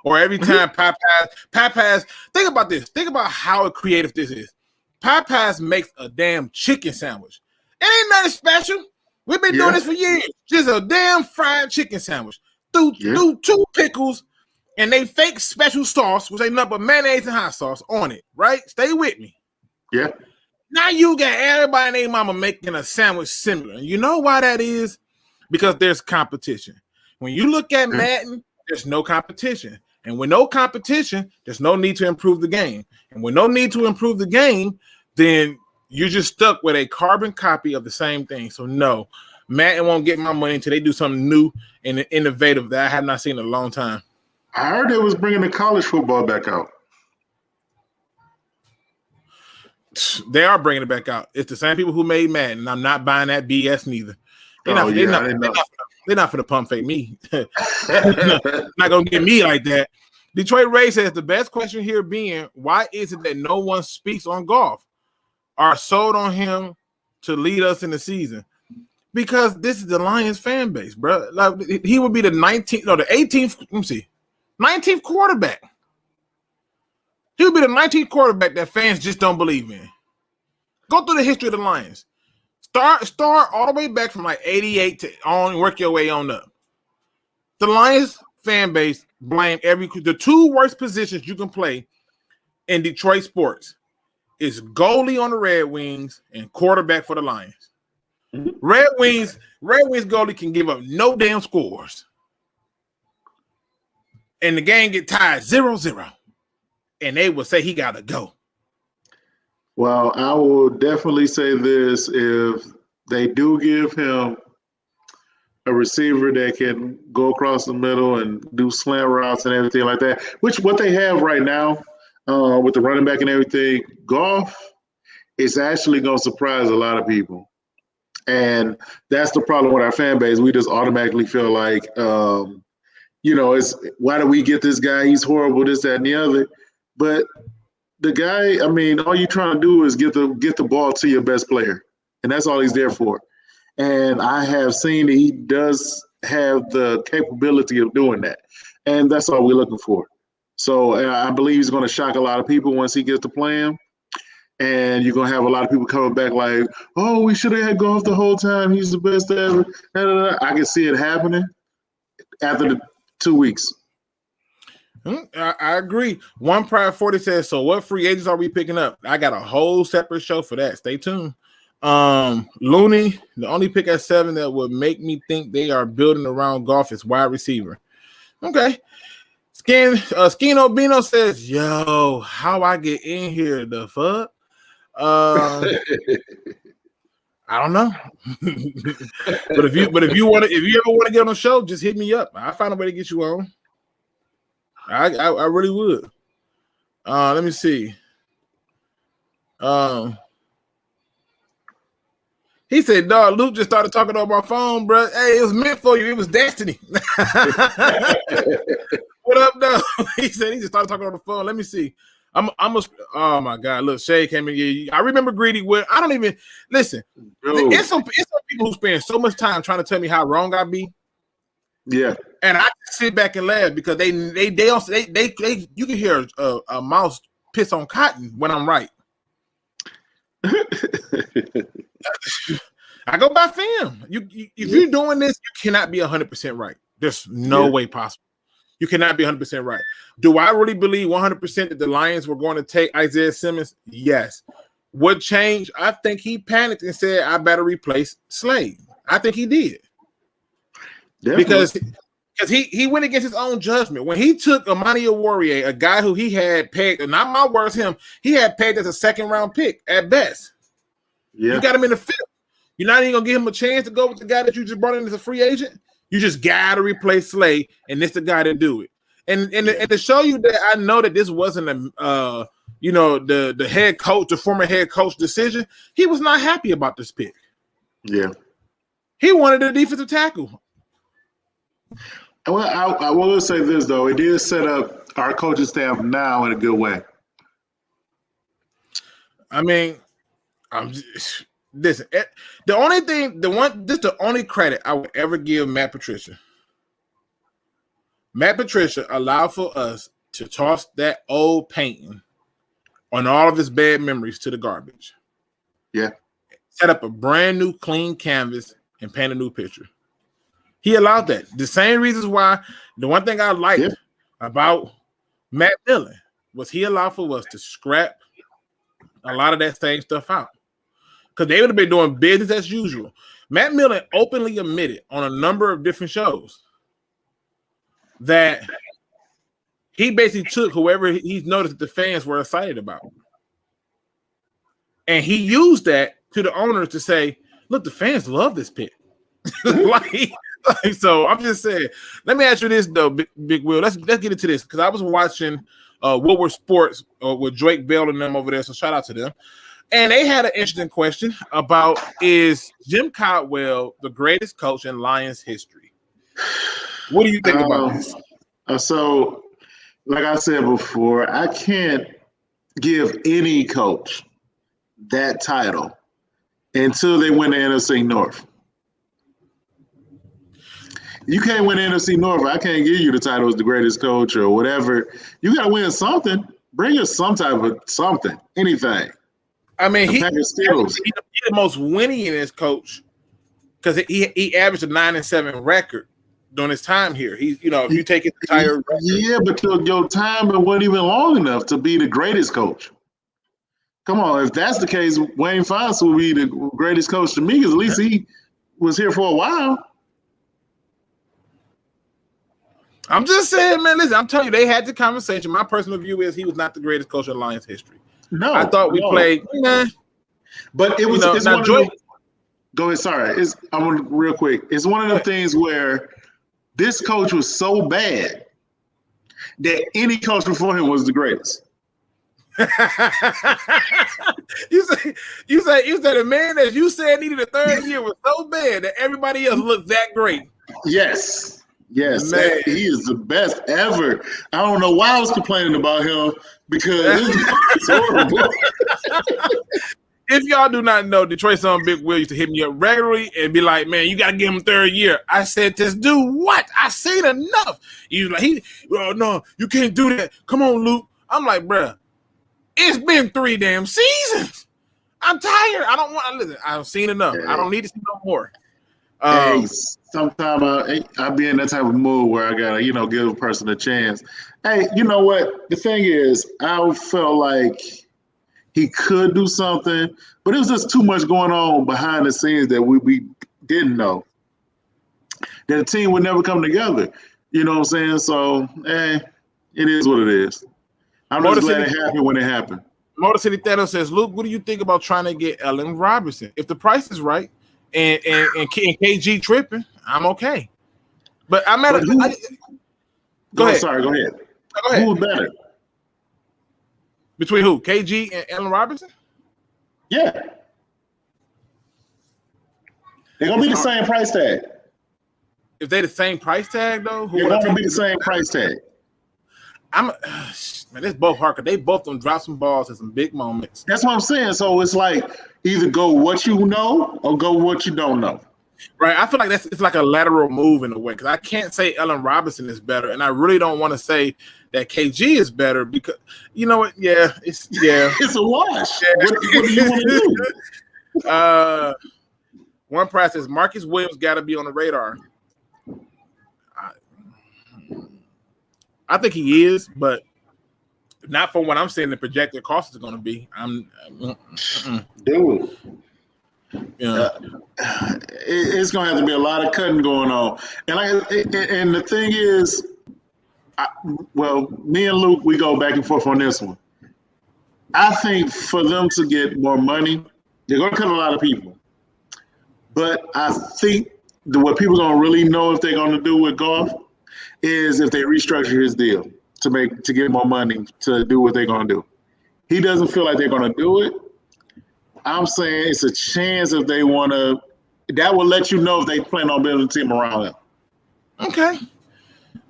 or every time Popeyes. Think about this. Think about how creative this is. Popeyes makes a damn chicken sandwich. It ain't nothing special. We've been doing this for years. Just a damn fried chicken sandwich. Do 2 pickles and they fake special sauce, which ain't nothing but mayonnaise and hot sauce on it, right? Stay with me. Yeah. Now you got everybody and their mama making a sandwich similar. And you know why that is? Because there's competition. When you look at Madden, there's no competition. And with no competition, there's no need to improve the game. And with no need to improve the game, then you're just stuck with a carbon copy of the same thing. So no, Madden won't get my money until they do something new and innovative that I have not seen in a long time. I heard they was bringing the college football back out. They are bringing it back out. It's the same people who made Madden, and I'm not buying that BS neither. They're not for the pump fake me. Not gonna get me like that. Detroit Ray says the best question here being, why is it that no one speaks on Goff or sold on him to lead us in the season? Because this is the Lions fan base, bro. Like, he would be the 18th. Let me see, 19th quarterback. He would be the 19th quarterback that fans just don't believe in. Go through the history of the Lions. Start all the way back from like 88 to on, work your way on up. The Lions fan base blame the 2 worst positions you can play in Detroit sports is goalie on the Red Wings and quarterback for the Lions. Red Wings goalie can give up no damn scores. And the game get tied 0-0. And they will say he got to go. Well, I will definitely say this. If they do give him a receiver that can go across the middle and do slant routes and everything like that, which what they have right now with the running back and everything, Goff is actually going to surprise a lot of people. And that's the problem with our fan base. We just automatically feel like, it's why do we get this guy? He's horrible, this, that, and the other. But the guy, I mean, all you're trying to do is get the ball to your best player. And that's all he's there for. And I have seen that he does have the capability of doing that. And that's all we're looking for. So I believe he's going to shock a lot of people once he gets to playing. And you're going to have a lot of people coming back like, oh, we should have had Goff the whole time. He's the best ever. I can see it happening after the 2 weeks. I agree. One Pride 40 says, so what free agents are we picking up? I got a whole separate show for that. Stay tuned. Looney, the only pick at 7 that would make me think they are building around Goff is wide receiver. Okay. Skino Bino says, yo, how I get in here? The fuck? I don't know. but if you ever want to get on the show, just hit me up. I'll find a way to get you on. I really would. Let me see. He said, dog, Luke just started talking on my phone, bro. Hey, it was meant for you. It was destiny. What up, dog? He said he just started talking on the phone. Let me see. Oh my God. Look, Shay came in here. I remember Greedy with, I don't even listen. It's some people who spend so much time trying to tell me how wrong I be. Yeah. And I sit back and laugh because they you can hear a mouse piss on cotton when I'm right. I go by film. If you're doing this, you cannot be 100% right. There's no way possible. You cannot be 100% right. Do I really believe 100% that the Lions were going to take Isaiah Simmons? Yes. What changed? I think he panicked and said, I better replace Slade. I think he did. Definitely. Because he went against his own judgment. When he took Amani Oruwariye, a guy who he had pegged, and not my words, he had pegged as a second-round pick at best. Yeah. You got him in the 5th. You're not even going to give him a chance to go with the guy that you just brought in as a free agent? You just got to replace Slade, and this the guy to do it. And to show you that I know that this wasn't the head coach, the former head coach decision, he was not happy about this pick. Yeah. He wanted a defensive tackle. Well, I will say this, though. It did set up our coaching staff now in a good way. I mean, listen, the only credit I would ever give Matt Patricia. Matt Patricia allowed for us to toss that old painting on all of his bad memories to the garbage. Yeah. Set up a brand new clean canvas and paint a new picture. He allowed that. The same reasons why the one thing I liked about Matt Dillon was he allowed for us to scrap a lot of that same stuff out. Because they would have been doing business as usual. Matt Millen openly admitted on a number of different shows that he basically took whoever he's noticed the fans were excited about. And he used that to the owners to say, look, the fans love this pick. So I'm just saying, let me ask you this though, Big Will. Let's get into this because I was watching Woodward Sports with Drake Bell and them over there. So shout out to them. And they had an interesting question about, is Jim Caldwell the greatest coach in Lions history? What do you think about this? So, like I said before, I can't give any coach that title until they win the NFC North. You can't win the NFC North. I can't give you the title as the greatest coach or whatever. You got to win something. Bring us some type of something, anything. I mean, he's the most winningest coach because he averaged a 9-7 record during his time here. If you take his entire record. Yeah, but your time wasn't even long enough to be the greatest coach. Come on, if that's the case, Wayne Fontes will be the greatest coach to me because at least he was here for a while. I'm just saying, man, listen, I'm telling you, they had the conversation. My personal view is he was not the greatest coach in Lions history. No. I thought we played. But it was it's one of them, go ahead, sorry. I'm real quick. It's one of the things where this coach was so bad that any coach before him was the greatest. You said a man that you said needed a third year was so bad that everybody else looked that great. Yes, man. He is the best ever. I don't know why I was complaining about him because it's horrible. If y'all do not know, Detroit's son Big Will used to hit me up regularly and be like, man, you got to give him third year. I said, just do what? I seen enough. He was like, no, you can't do that. Come on, Luke. I'm like, bruh, it's been 3 damn seasons. I'm tired. I don't want to listen. I've seen enough. I don't need to see no more. Hey, sometimes I be in that type of mood where I gotta, give a person a chance. Hey, you know what? The thing is, I felt like he could do something, but it was just too much going on behind the scenes that we didn't know. That the team would never come together. You know what I'm saying? So, it is what it is. I'm just glad it happened when it happened. Motor City Thanos says, Luke, what do you think about trying to get Allen Robinson? If the price is right and KG tripping, I'm okay. But I'm at Go ahead. Sorry, go ahead. Go ahead. Who's better? Between who? KG and Allen Robinson? Yeah. They're going to be the same price tag. If they're the same price tag, though? They're going to be the same price tag. Man, it's both hard because they both done drop some balls in some big moments. That's what I'm saying. So it's like either go what you know or go what you don't know. Right. I feel like it's like a lateral move in a way because I can't say Allen Robinson is better, and I really don't want to say that KG is better because you know what? Yeah, it's it's a wash. Yeah. What do you want to do? One price says Marcus Williams got to be on the radar. I think he is, but not for what I'm saying the projected cost is going to be. Dude. Yeah. It's going to have to be a lot of cutting going on. And the thing is, me and Luke, we go back and forth on this one. I think for them to get more money, they're going to cut a lot of people. But I think what people are going to really know if they're going to do with Goff is if they restructure his deal to get more money to do what they're going to do. He doesn't feel like they're going to do it. I'm saying it's a chance if they want to. That will let you know if they plan on building a team around him. Okay.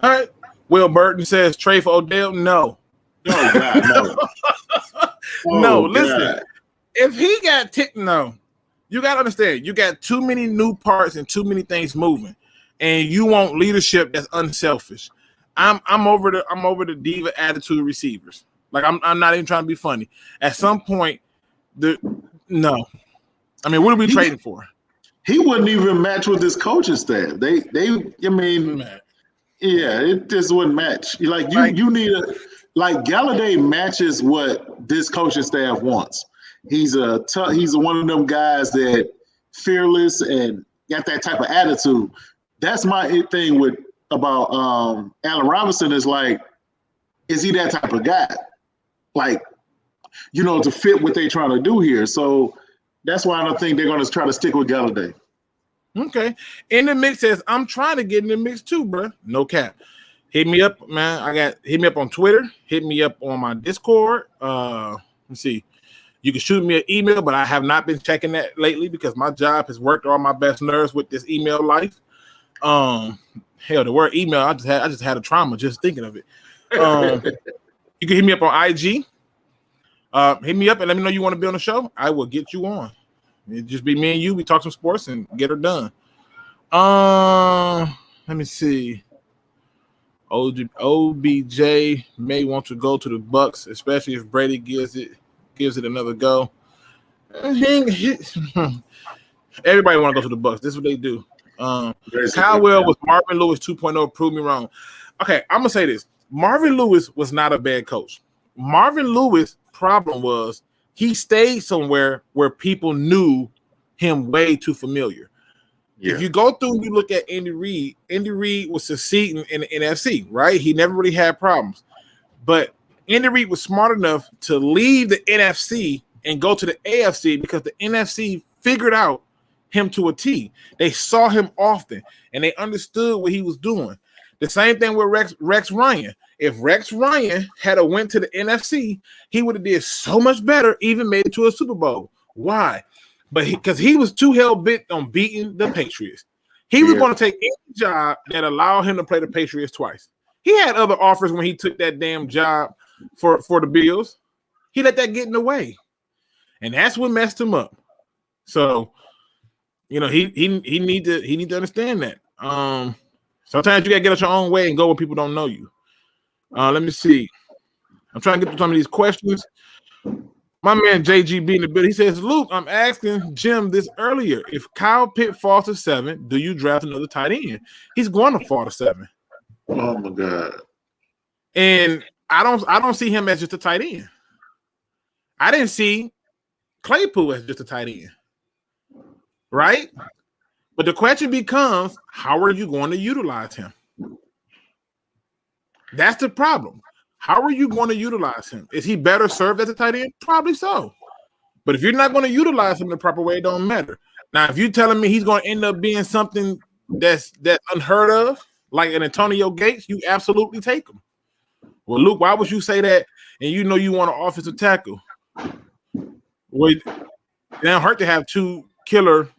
All right. Will Burton says trade for Odell. No. Oh, God, no. No, listen. God. If he got no. You got to understand. You got too many new parts and too many things moving. And you want leadership that's unselfish. I'm over the diva attitude receivers. Like I'm not even trying to be funny. At some point, no. I mean, what are we trading for? He wouldn't even match with this coaching staff. It just wouldn't match. You need Galladay matches what this coaching staff wants. He's one of them guys that fearless and got that type of attitude. That's my thing about Allen Robinson is is he that type of guy? To fit what they're trying to do here. So that's why I don't think they're going to try to stick with Galladay. Okay. In the mix says, I'm trying to get in the mix too, bro. No cap. Hit me up, man. Hit me up on Twitter. Hit me up on my Discord. Let's see. You can shoot me an email, but I have not been checking that lately because my job has worked all my best nerves with this email life. Hell, the word email, I just had a trauma just thinking of it. You can hit me up on IG. Hit me up and let me know you want to be on the show. I will get you on. It just be me and you. We talk some sports and get her done. Let me see. OBJ may want to go to the Bucks, especially if Brady gives it another go. Everybody want to go to the Bucks. This is what they do. Caldwell was Marvin Lewis 2.0. Prove me wrong. Okay, I'm gonna say this. Marvin Lewis was not a bad coach. Marvin Lewis' problem was he stayed somewhere where people knew him way too familiar. Yeah. If you go through and you look at Andy Reid was succeeding in the NFC, right? He never really had problems. But Andy Reid was smart enough to leave the NFC and go to the AFC because the NFC figured out him to a T. They saw him often, and they understood what he was doing. The same thing with Rex Ryan. If Rex Ryan had went to the NFC, he would have did so much better, even made it to a Super Bowl. Why? Because he was too hell-bent on beating the Patriots. He was going to take any job that allowed him to play the Patriots twice. He had other offers when he took that damn job for the Bills. He let that get in the way. And that's what messed him up. So, he need to understand that. Sometimes you gotta get out your own way and go where people don't know you. Let me see. I'm trying to get to some of these questions. My man JGB in the building. He says, Luke, I'm asking Jim this earlier. If Kyle Pitt falls to 7, do you draft another tight end? He's going to fall to 7. Oh my God. And I don't see him as just a tight end. I didn't see Claypool as just a tight end, right? But the question becomes, how are you going to utilize him? That's the problem. How are you going to utilize him? Is he better served as a tight end? Probably so. But if you're not going to utilize him the proper way, it don't matter. Now, if you're telling me he's going to end up being something that's unheard of, like an Antonio Gates, you absolutely take him. Well, Luke, why would you say that? And you know you want an offensive tackle. Well, it don't hurt to have two killer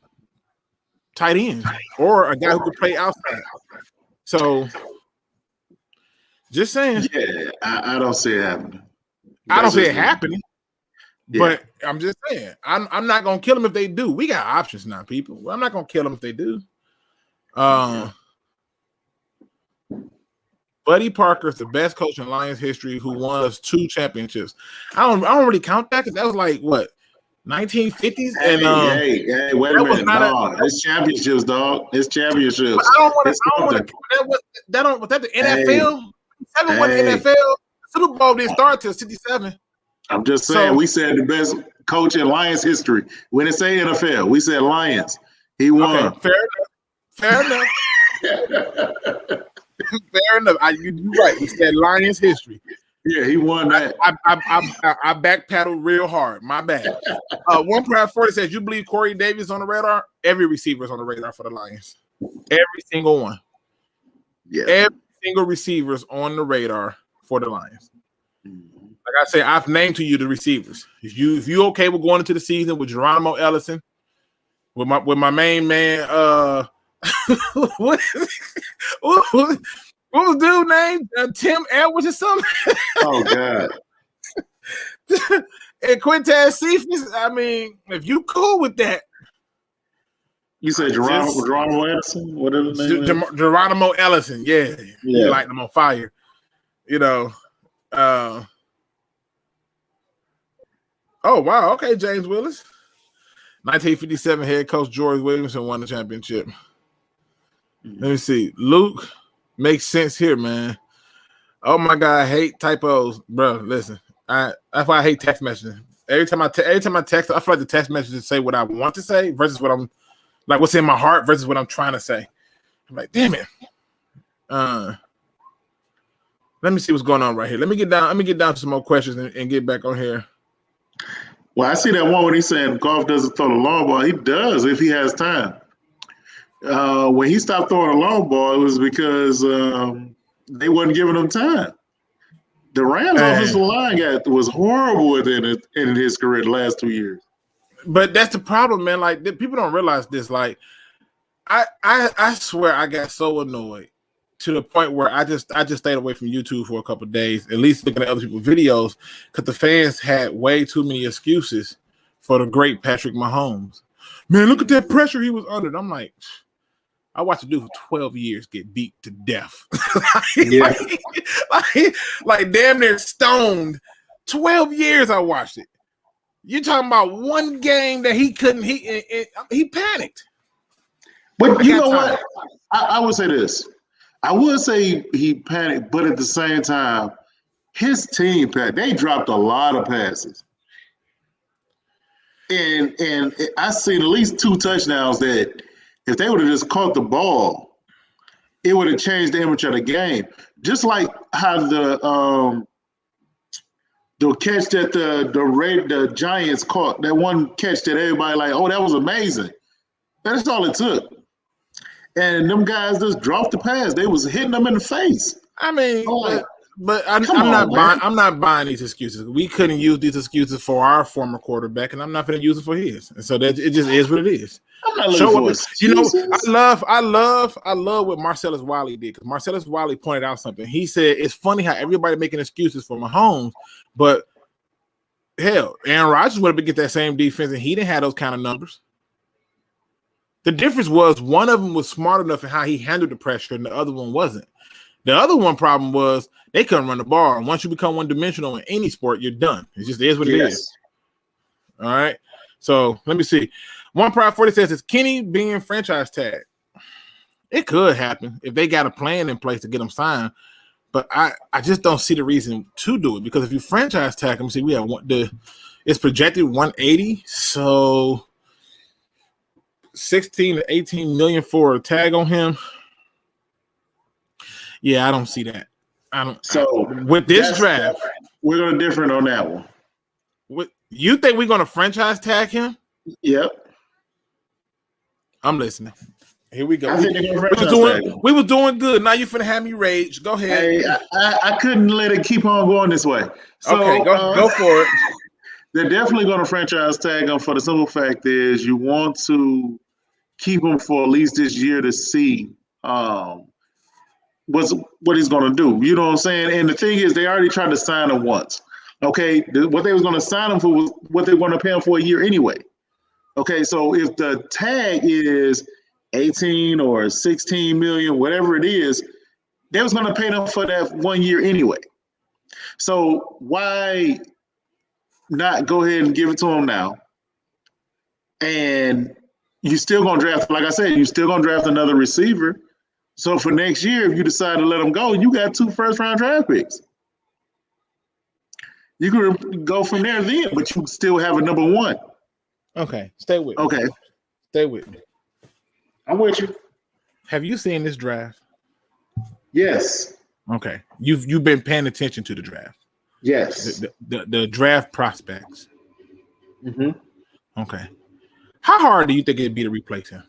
tight ends or a guy who could play outside. So, just saying. Yeah, I don't see it happening. I don't see it happening. Yeah. But I'm just saying, I'm not gonna kill them if they do. We got options now, people. I'm not gonna kill them if they do. Buddy Parker is the best coach in Lions history who won us 2 championships. I don't really count that because that was like what 1950s. Hey, wait a minute, dog. It's championships, dog. It's championships. I don't want to. Was that the NFL? 7 won the NFL. Super Bowl didn't start till 67. I'm just saying, we said the best coach in Lions history. We didn't say NFL. We said Lions. He won. Okay, fair enough. Fair enough. You're right. We said Lions history. Yeah, he won that. I backpedaled real hard. My bad. One Prowl 40 says, you believe Corey Davis on the radar? Every receiver is on the radar for the Lions. Every single one. Yeah. Every single receiver is on the radar for the Lions. Like I say, I've named to you the receivers. If you okay with going into the season with Geronimo Ellison, with my main man, what was dude's name? Tim Edwards or something? Oh God. And Quintez Cephas. I mean, if you cool with that, you said Geronimo Ellison, whatever his name is? Geronimo Ellison. Yeah, you light them on fire. You know. Oh, wow. Okay, James Willis. 1957 head coach George Williamson won the championship. Let me see. Luke makes sense here, man. Oh, my God. I hate typos. Bro, listen. That's why I hate text messaging. Every time I text, I feel like the text messages say what I want to say versus what I'm like, what's in my heart versus what I'm trying to say. I'm like, damn it. Let me see what's going on right here. Let me get down to some more questions and get back on here. Well, I see that one when he's saying Goff doesn't throw the long ball. He does if he has time. When he stopped throwing the long ball, it was because they wasn't giving him time. The Rams offensive line was horrible in his career the last 2 years. But that's the problem, man. Like, people don't realize this. Like, I swear I got so annoyed to the point where I just stayed away from YouTube for a couple of days, at least looking at other people's videos, because the fans had way too many excuses for the great Patrick Mahomes. Man, look at that pressure he was under. And I'm like, I watched a dude for 12 years get beat to death. like damn near stoned. 12 years I watched it. You're talking about one game that he couldn't, he panicked. But you know what? I would say this. I would say he panicked, but at the same time, his team panicked. They dropped a lot of passes. And I seen at least 2 touchdowns that if they would have just caught the ball, it would have changed the image of the game. Just like how the catch that the Giants caught, that one catch that everybody like, oh, that was amazing. That's all it took. And them guys just dropped the pass. They was hitting them in the face. I mean, but I'm not buying these excuses. We couldn't use these excuses for our former quarterback, and I'm not going to use it for his. And so that it just is what it is. I'm not looking for excuses. You know, I love what Marcellus Wiley did, because Marcellus Wiley pointed out something. He said it's funny how everybody making excuses for Mahomes, but hell, Aaron Rodgers would have get that same defense, and he didn't have those kind of numbers. The difference was one of them was smart enough in how he handled the pressure, and the other one wasn't. The other one problem was they couldn't run the ball. And once you become one-dimensional in any sport, you're done. It just is what it is. All right. So let me see. One Prowl 40 says, is Kenny being franchise tagged? It could happen if they got a plan in place to get him signed. But I just don't see the reason to do it, because if you franchise tag him, see, we have It's projected 180. So 16 to 18 million for a tag on him. Yeah, I don't see that. I don't. So with this draft, we're going to differ on that one. You think we're going to franchise tag him? Yep. I'm listening. Here we go. We was doing good. Now you finna have me rage. Go ahead. Hey, I couldn't let it keep on going this way. So, okay, go for it. They're definitely going to franchise tag him for the simple fact is you want to keep him for at least this year to see what he's going to do. You know what I'm saying? And the thing is, they already tried to sign him once. Okay, what they was going to sign him for was what they were going to pay him for a year anyway. Okay, so if the tag is 18 or 16 million, whatever it is, they was going to pay them for that 1 year anyway. So why not go ahead and give it to them now? And you still going to draft, like I said, you still going to draft another receiver. So for next year, if you decide to let them go, you got 2 first-round draft picks. You could go from there then, but you still have a number 1. Okay, stay with me. Okay. Stay with me. I'm with you. Have you seen this draft? Yes. Okay. You've been paying attention to the draft. Yes. The draft prospects. Mm-hmm. Okay. How hard do you think it'd be to replace him?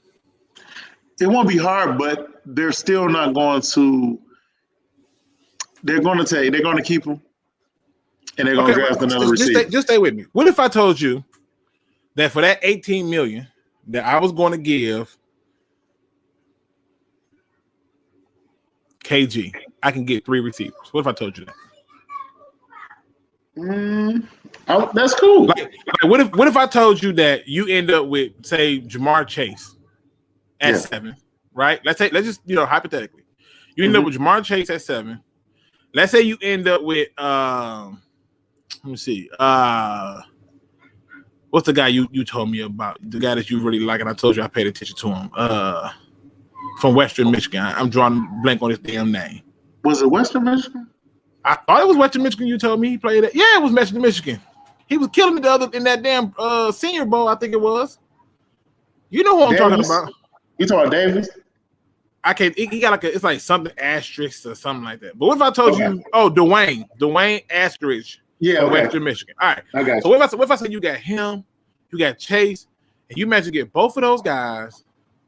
It won't be hard, but they're still not going to. They're going to keep him, and they're going to draft another receiver. Just stay with me. What if I told you that for that 18 million that I was going to give KG, I can get 3 receivers? What if I told you that? That's cool. Like what if I told you that you end up with, say, Jamar Chase at 7, right? Let's just, hypothetically, you end up with Jamar Chase at 7. Let's say you end up with let me see. What's the guy you told me about? The guy that you really like, and I told you I paid attention to him. From Western Michigan. I'm drawing blank on his damn name. Was it Western Michigan? I thought it was Western Michigan. You told me he played it. Yeah, it was Western Michigan. He was killing it in that damn Senior Bowl, I think it was. You know who I'm talking about. You talking about Davis? I can't. He got it's like something asterisk or something like that. But what if I told you? Oh, Dwayne asterisk. Yeah, from Western Michigan. All right. I got you. So what if I said you got him, you got Chase, and you managed to get both of those guys,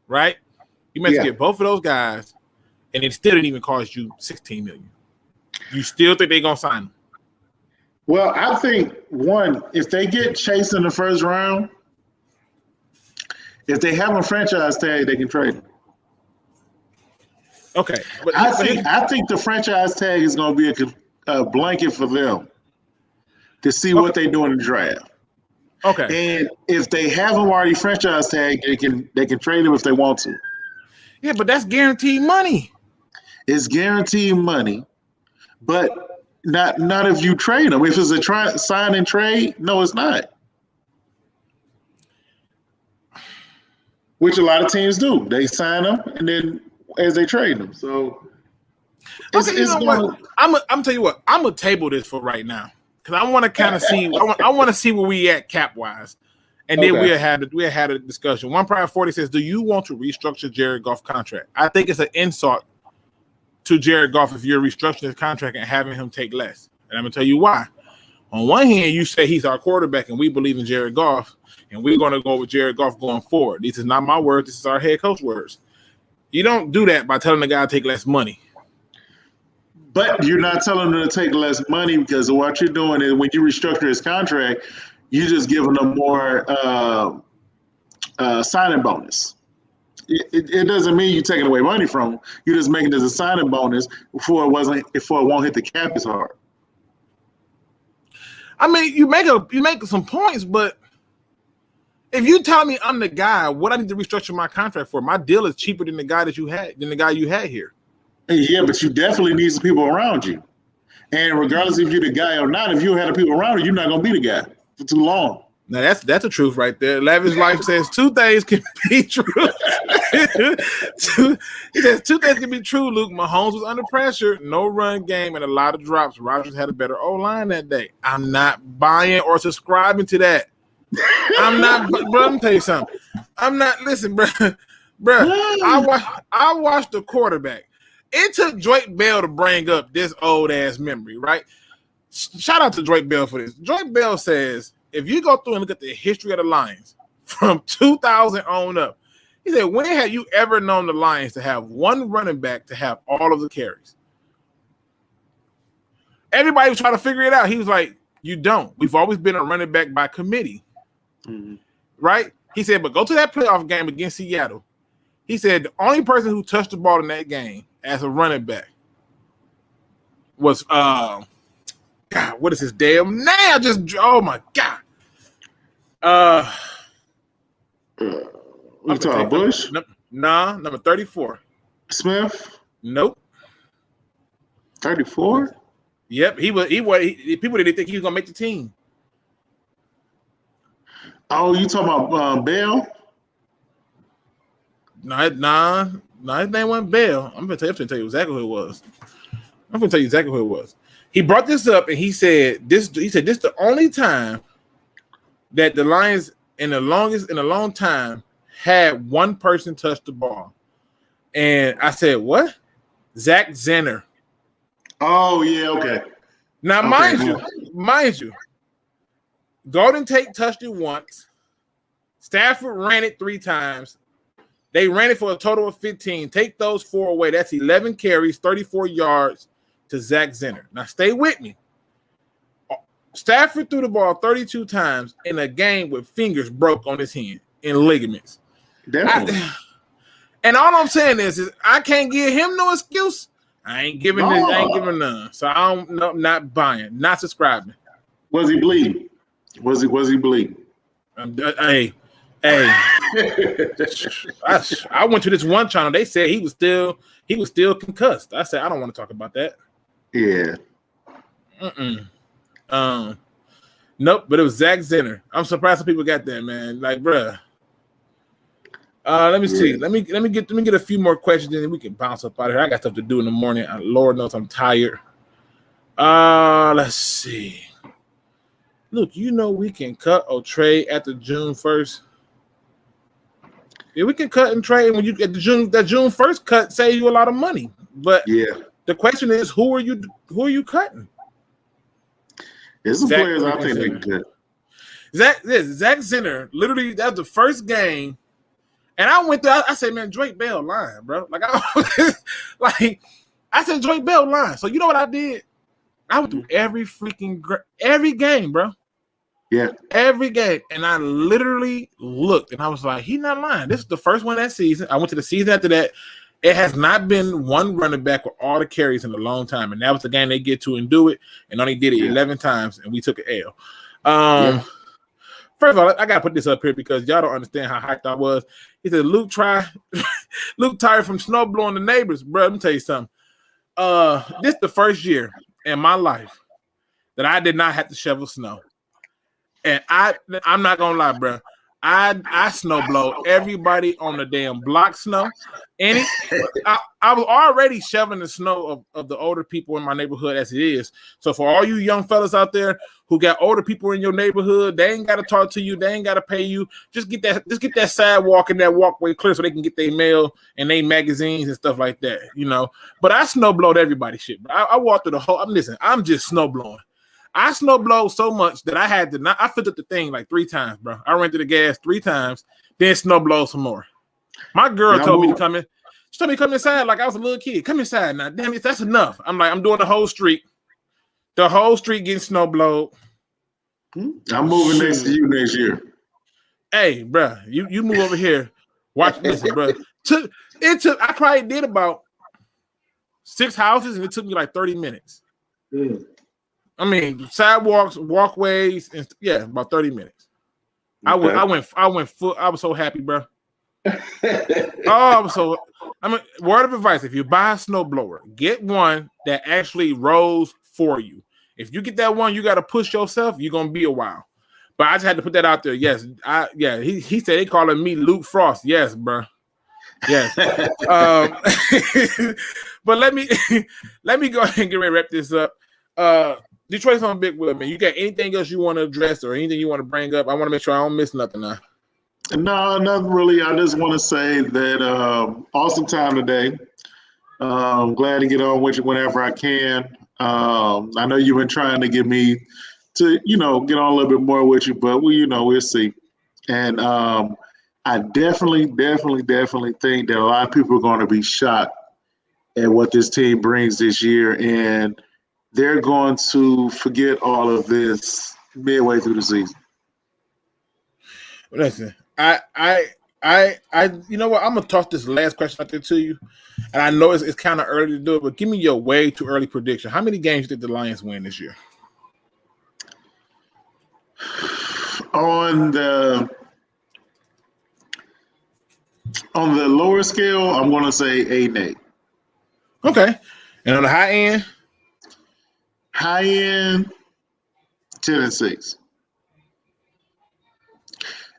right? You managed to get both of those guys, and it still didn't even cost you $16 million. You still think they're gonna sign him? Well, I think if they get Chase in the first round, if they have a franchise tag, they can trade him. Okay, but I think the franchise tag is going to be a blanket for them to see what they do in the draft. Okay, and if they have them already franchise tag, they can trade them if they want to. Yeah, but that's guaranteed money. It's guaranteed money, but not if you trade them. If it's a sign and trade, no, it's not. Which a lot of teams do. They sign them and then as they trade them. So I'm tell you what, I'm gonna table this for right now because I want to kind of see. I want to see where we at cap wise, and then we had a discussion. One Pride 40 says, "Do you want to restructure Jared Goff contract?" I think it's an insult to Jared Goff if you're restructuring his contract and having him take less. And I'm gonna tell you why. On one hand, you say he's our quarterback and we believe in Jared Goff, and we're gonna go with Jared Goff going forward. This is not my words. This is our head coach words. You don't do that by telling the guy to take less money. But you're not telling him to take less money because what you're doing is when you restructure his contract, you're just giving him more signing bonus. It doesn't mean you're taking away money from him. You're just making it as a signing bonus before it won't hit the cap as hard. I mean, you make some points, but if you tell me I'm the guy, what I need to restructure my contract for? My deal is cheaper than the guy you had here. Yeah, but you definitely need some people around you. And regardless if you're the guy or not, if you had the people around you, you're not going to be the guy for too long. Now that's the truth right there. Lavish Life says two things can be true. He says two things can be true, Luke. Mahomes was under pressure, no run game, and a lot of drops. Rodgers had a better O-line that day. I'm not buying or subscribing to that. I'm not, bro. Let me tell you something. I'm not. Listen, bro. I watched the quarterback. It took Drake Bell to bring up this old ass memory, right? Shout out to Drake Bell for this. Drake Bell says, if you go through and look at the history of the Lions from 2000 on up, he said, when have you ever known the Lions to have one running back to have all of the carries? Everybody was trying to figure it out. He was like, you don't. We've always been a running back by committee, right? He said, but go to that playoff game against Seattle. He said the only person who touched the ball in that game as a running back was, God, what is his damn name? Oh my God. You talking Bush? Nah, number 34. Smith? Nope. 34? Yep, people didn't think he was gonna make the team. Oh, you talking about Bell? Nah, his name wasn't Bell. I'm gonna tell you exactly who it was. He brought this up and he said this is the only time that the Lions in a long time had one person touch the ball. And I said, what? Zach Zenner. Oh, yeah, okay. Now, mind you, Golden Tate touched it once. Stafford ran it 3 times. They ran it for a total of 15. Take those 4 away. That's 11 carries, 34 yards to Zach Zenner. Now, stay with me. Stafford threw the ball 32 times in a game with fingers broke on his hand and ligaments. Definitely. And all I'm saying is I can't give him no excuse. I ain't giving none. So I'm not buying, not subscribing. Was he bleeding? Was he bleeding? Hey. I went to this one channel. They said he was still concussed. I said I don't want to talk about that. Yeah. Nope. But it was Zach Zenner. I'm surprised some people got that, man. Like, bruh. Let me see. Let me get a few more questions, and then we can bounce up out of here. I got stuff to do in the morning. Lord knows I'm tired. Let's see. Look, you know we can cut or trade after June 1st. Yeah, we can cut and trade when you get the June 1st cut save you a lot of money. But the question is, who are you cutting? There's some players I think they can cut. Zach Zenner, literally, that was the first game. And I went through, I said, man, Drake Bell lying, bro. I said, Drake Bell lying. So you know what I did? I went through every game, bro. Yeah. Every game. And I literally looked and I was like, he's not lying. This is the first one that season. I went to the season after that. It has not been one running back with all the carries in a long time. And that was the game they get to and do it. And only did it 11 times. And we took an L. First of all, I got to put this up here because y'all don't understand how hyped I was. He said, Luke tired from snow blowing the neighbors. Bro, let me tell you something. This is the first year in my life that I did not have to shovel snow. And I'm not going to lie, bro. I snow blow everybody on the damn block snow. And I was already shoveling the snow of the older people in my neighborhood as it is. So for all you young fellas out there who got older people in your neighborhood, they ain't got to talk to you. They ain't got to pay you. Just get that sidewalk and that walkway clear so they can get their mail and their magazines and stuff like that, you know. But I snow blowed everybody shit. I walked through the whole. I'm just snow blowing. I snow blowed so much that I had to not. I filled up the thing like 3 times, bro. I ran through the gas 3 times, then snow blowed some more. My girl told me to come in. She told me to come inside like I was a little kid. Come inside now. Damn it, that's enough. I'm like, I'm doing the whole street. The whole street getting snow blowed. I'm moving next to you next year. Hey, bro, you move over here. Watch this, bro. I probably did about 6 houses, and it took me like 30 minutes. I mean, sidewalks, walkways, and about 30 minutes. Okay. I was so happy, bro. Word of advice: if you buy a snowblower, get one that actually rolls for you. If you get that one, you got to push yourself. You're gonna be a while. But I just had to put that out there. Yes, he said they calling me Luke Frost. Yes, bro. Yes. But let me go ahead and get ready to wrap this up. Detroit's on big wheel, man. You got anything else you want to address or anything you want to bring up? I want to make sure I don't miss nothing now. No, nothing really. I just want to say that awesome time today. I'm glad to get on with you whenever I can. I know you've been trying to get me to, get on a little bit more with you, but we'll see. And I definitely think that a lot of people are going to be shocked at what this team brings this year, and they're going to forget all of this midway through the season. Listen, I you know what? I'm gonna toss this last question out there to you, and I know it's kind of early to do it, but give me your way too early prediction. How many games did the Lions win this year? On the lower scale, I'm going to say 8-8. Okay, and on the high end, 10-6.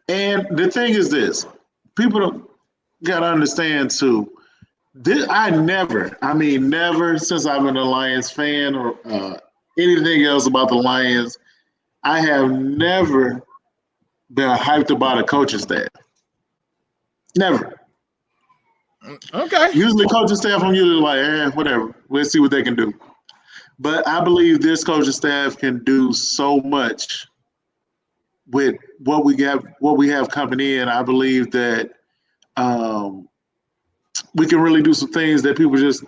And the thing is this: people don't got to understand too. Never since I've been a Lions fan or anything else about the Lions, I have never been hyped about a coaching staff. Never. Okay. Usually coaching staff, I'm usually like, whatever. Let's see what they can do. But I believe this coaching staff can do so much with what we have coming in. I believe that we can really do some things that people just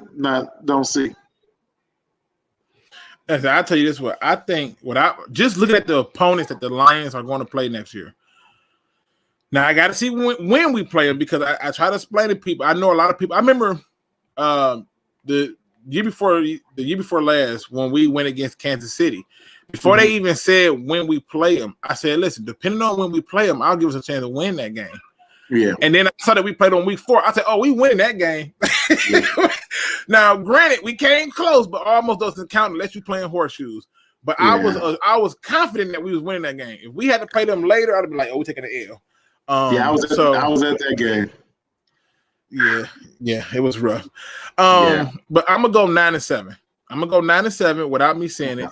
don't see. I'll tell you this: what I think. Just looking at the opponents that the Lions are going to play next year. Now I got to see when we play them, because I try to explain to people. I know a lot of people. I remember the year before last when we went against Kansas City. Before they even said when we play them, I said, "Listen, depending on when we play them, I'll give us a chance to win that game." Yeah. And then I saw that we played on week 4. I said, "Oh, we winning that game." Yeah. Now, granted, we came close, but almost doesn't count unless you're playing horseshoes. But yeah. I was confident that we was winning that game. If we had to play them later, I'd be like, "Oh, we're taking the L." I was at that game. Yeah, it was rough. But I'm gonna go 9-7. I'm gonna go 9-7 without me saying it.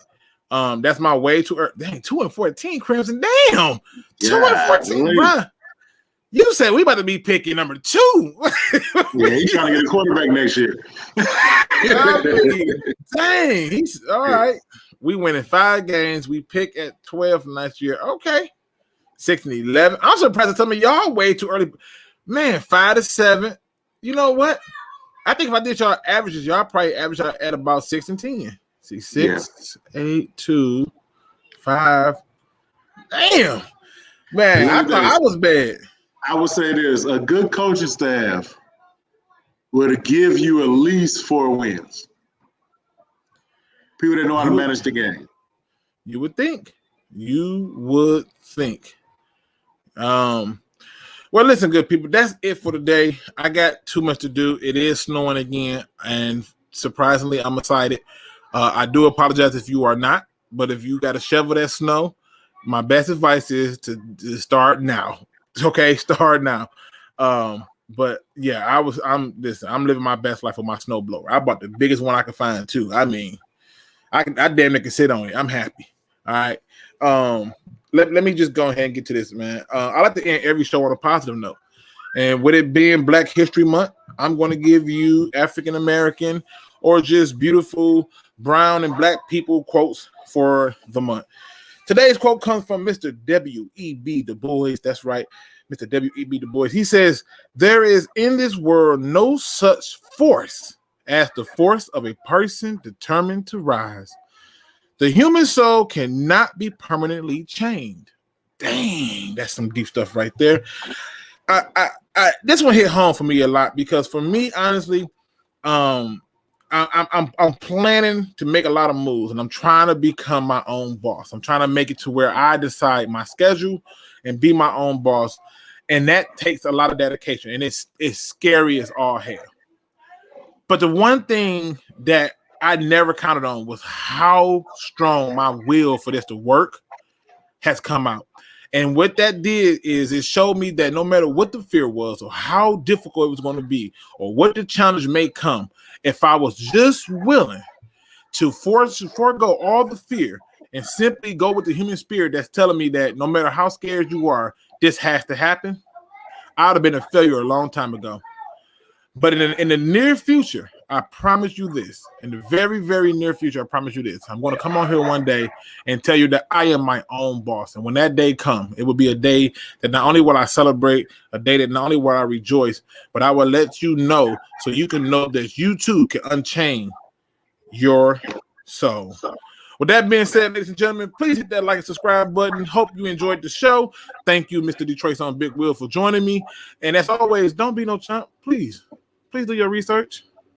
That's my way too early. Dang, 2-14, Crimson. Damn, 2-14, bro. You said we about to be picking number 2. Yeah, he's trying to get a quarterback next year. Dang, he's all right. We winning 5 games. We pick at 12 next year. Okay. 6-11. I'm surprised at some of y'all way too early. Man, 5-7. You know what? I think if I did y'all averages, y'all probably average out at about 6-10. See, 6, 8, 2, 5. Damn. Man, I thought I was bad. I would say this: a good coaching staff would give you at least 4 wins. People that know how to manage the game. You would think. Well, listen, good people, that's it for today. I got too much to do. It is snowing again, and surprisingly, I'm excited. I do apologize if you are not, but if you got to shovel that snow, my best advice is to start now. Okay, start now. But yeah, I'm living my best life with my snowblower. I bought the biggest one I could find too. I mean, I damn near can sit on it. I'm happy. All right. Let me just go ahead and get to this, man. I like to end every show on a positive note. And with it being Black History Month, I'm going to give you African American or just beautiful brown and black people quotes for the month. Today's quote comes from Mr. W.E.B. Du Bois. That's right, Mr. W.E.B. Du Bois. He says, "There is in this world no such force as the force of a person determined to rise. The human soul cannot be permanently chained." Dang, that's some deep stuff right there. This one hit home for me a lot because for me, honestly, I'm planning to make a lot of moves, and I'm trying to become my own boss. I'm trying to make it to where I decide my schedule and be my own boss, and that takes a lot of dedication, and it's scary as all hell. But the one thing that I never counted on was how strong my will for this to work has come out. And what that did is it showed me that no matter what the fear was or how difficult it was going to be or what the challenge may come, if I was just willing to forego all the fear and simply go with the human spirit that's telling me that no matter how scared you are, this has to happen, I would have been a failure a long time ago. But in the near future, I promise you this. In the very, very near future, I promise you this. I'm going to come on here one day and tell you that I am my own boss. And when that day comes, it will be a day that not only will I celebrate, a day that not only will I rejoice, but I will let you know so you can know that you too can unchain your soul. With that being said, ladies and gentlemen, please hit that like and subscribe button. Hope you enjoyed the show. Thank you, Mr. Detroit's on Big Wheel, for joining me. And as always, don't be no chump. Please do your research.